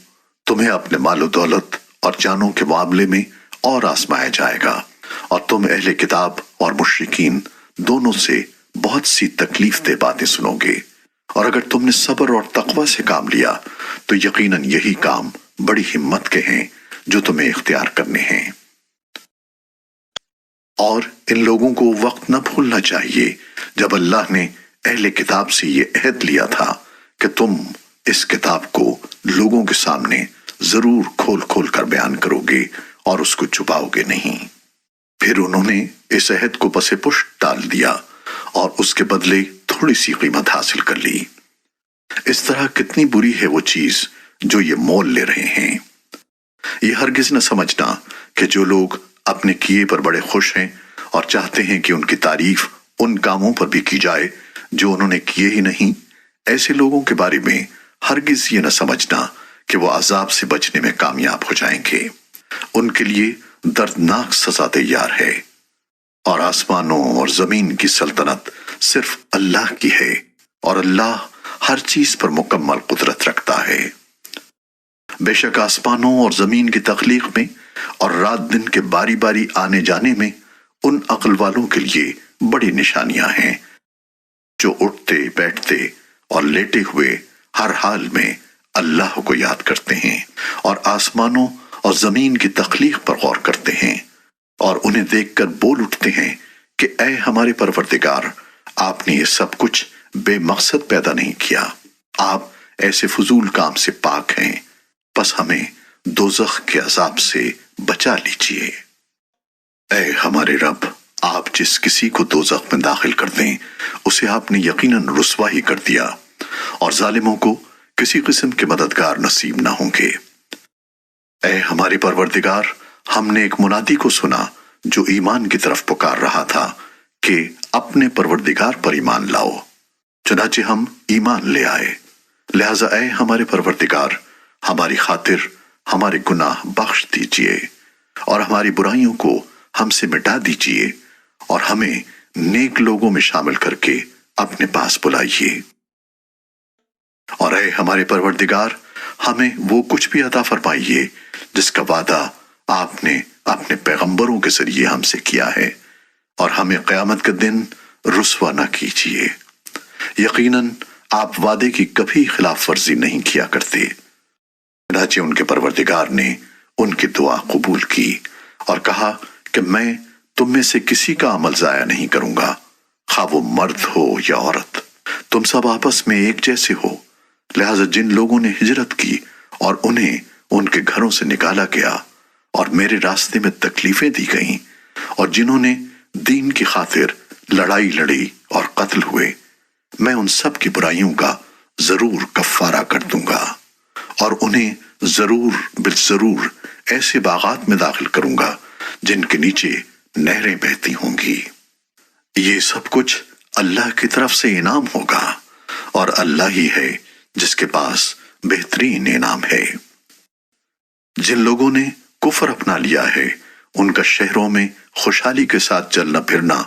S2: تمہیں اپنے مال و دولت اور جانوں کے معاملے میں اور آزمایا جائے گا، اور تم اہل کتاب اور مشرکین دونوں سے بہت سی تکلیف دہ باتیں سنو گے، اور اگر تم نے صبر اور تقوی سے کام لیا تو یقیناً یہی کام بڑی ہمت کے ہیں جو تمہیں اختیار کرنے ہیں۔ اور ان لوگوں کو وقت نہ بھولنا چاہیے جب اللہ نے اہل کتاب سے یہ عہد لیا تھا کہ تم اس کتاب کو لوگوں کے سامنے ضرور کھول کھول کر بیان کرو گے اور اس کو چھپاؤ گے نہیں۔ پھر انہوں نے اس عہد کو پس پشت ڈال دیا اور اس کے بدلے تھوڑی سی قیمت حاصل کر لی۔ اس طرح کتنی بری ہے وہ چیز جو یہ مول لے رہے ہیں۔ یہ ہرگز نہ سمجھنا کہ جو لوگ اپنے کیے پر بڑے خوش ہیں اور چاہتے ہیں کہ ان کی تعریف ان کاموں پر بھی کی جائے جو انہوں نے کیے ہی نہیں، ایسے لوگوں کے بارے میں ہرگز یہ نہ سمجھنا کہ وہ عذاب سے بچنے میں کامیاب ہو جائیں گے۔ ان کے لیے دردناک سزا تیار ہے، اور آسمانوں اور زمین کی سلطنت صرف اللہ کی ہے، اور اللہ ہر چیز پر مکمل قدرت رکھتا ہے۔ بے شک آسمانوں اور زمین کی تخلیق میں اور رات دن کے باری باری آنے جانے میں ان عقل والوں کے لیے بڑی نشانیاں ہیں جو اٹھتے بیٹھتے اور لیٹے ہوئے ہر حال میں اللہ کو یاد کرتے ہیں، اور آسمانوں اور زمین کی تخلیق پر غور کرتے ہیں، اور انہیں دیکھ کر بول اٹھتے ہیں کہ اے ہمارے پروردگار، آپ نے یہ سب کچھ بے مقصد پیدا نہیں کیا، آپ ایسے فضول کام سے پاک ہیں، بس ہمیں دوزخ کے عذاب سے بچا لیجئے۔ اے ہمارے رب، آپ جس کسی کو دوزخ میں داخل کر دیں اسے آپ نے یقیناً رسوا ہی کر دیا، اور ظالموں کو کسی قسم کے مددگار نصیب نہ ہوں گے۔ اے ہمارے پروردگار، ہم نے ایک منادی کو سنا جو ایمان کی طرف پکار رہا تھا کہ اپنے پروردگار پر ایمان لاؤ، چنانچہ ہم ایمان لے آئے۔ لہذا اے ہمارے پروردگار، ہماری خاطر ہمارے گناہ بخش دیجئے اور ہماری برائیوں کو ہم سے مٹا دیجئے اور ہمیں نیک لوگوں میں شامل کر کے اپنے پاس بلائیے۔ اور اے ہمارے پروردگار، ہمیں وہ کچھ بھی عطا فرمائیے جس کا وعدہ آپ نے اپنے پیغمبروں کے ذریعے ہم سے کیا ہے، اور ہمیں قیامت کے دن رسوا نہ کیجیے۔ یقیناً آپ وعدے کی کبھی خلاف ورزی نہیں کیا کرتے۔ چنانچہ ان کے پروردگار نے ان کی دعا قبول کی اور کہا کہ میں تم میں سے کسی کا عمل ضائع نہیں کروں گا، خواہ وہ مرد ہو یا عورت، تم سب آپس میں ایک جیسے ہو۔ لہذا جن لوگوں نے ہجرت کی اور انہیں ان کے گھروں سے نکالا گیا اور میرے راستے میں تکلیفیں دی گئیں، اور جنہوں نے دین کی خاطر لڑائی لڑی اور قتل ہوئے، میں ان سب کی برائیوں کا ضرور کفارہ کر دوں گا اور انہیں ضرور بالضرور ایسے باغات میں داخل کروں گا جن کے نیچے نہریں بہتی ہوں گی۔ یہ سب کچھ اللہ کی طرف سے انعام ہوگا، اور اللہ ہی ہے جس کے پاس بہترین انعام ہے۔ جن لوگوں نے کفر اپنا لیا ہے، ان کا شہروں میں خوشحالی کے ساتھ چلنا پھرنا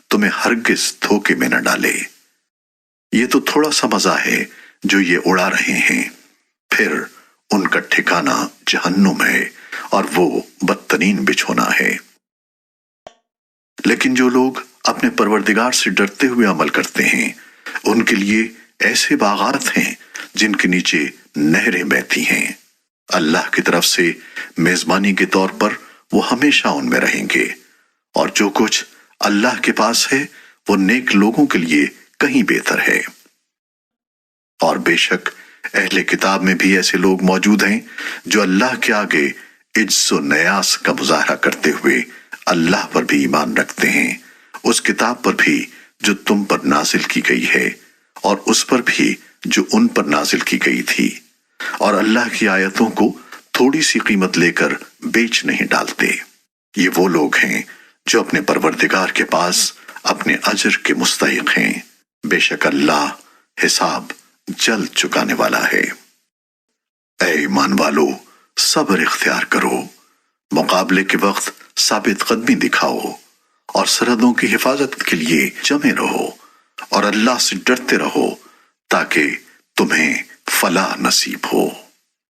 S2: تمہیں ہرگز دھوکے میں نہ ڈالے۔ یہ تو تھوڑا سا مزہ ہے جو یہ اڑا رہے ہیں، پھر ان کا ٹھکانہ جہنم ہے اور وہ بدترین بچھونا ہے۔ لیکن جو لوگ اپنے پروردگار سے ڈرتے ہوئے عمل کرتے ہیں، ان کے لیے ایسے باغات ہیں جن کے نیچے نہریں بہتی ہیں۔ اللہ کی طرف سے میزبانی کے طور پر وہ ہمیشہ ان میں رہیں گے، اور جو کچھ اللہ کے پاس ہے وہ نیک لوگوں کے لیے کہیں بہتر ہے۔ اور بے شک اہل کتاب میں بھی ایسے لوگ موجود ہیں جو اللہ کے آگے عجز و نیاز کا مظاہرہ کرتے ہوئے اللہ پر بھی ایمان رکھتے ہیں، اس کتاب پر بھی جو تم پر نازل کی گئی ہے اور اس پر بھی جو ان پر نازل کی گئی تھی، اور اللہ کی آیتوں کو تھوڑی سی قیمت لے کر بیچ نہیں ڈالتے۔ یہ وہ لوگ ہیں جو اپنے پروردگار کے پاس اپنے اجر کے مستحق ہیں، بے شک اللہ حساب جلد چکانے والا ہے۔ اے ایمان والو، صبر اختیار کرو، مقابلے کے وقت ثابت قدمی دکھاؤ اور سرحدوں کی حفاظت کے لیے جمے رہو، اور اللہ سے ڈرتے رہو تاکہ تمہیں فلاح نصیب ہو۔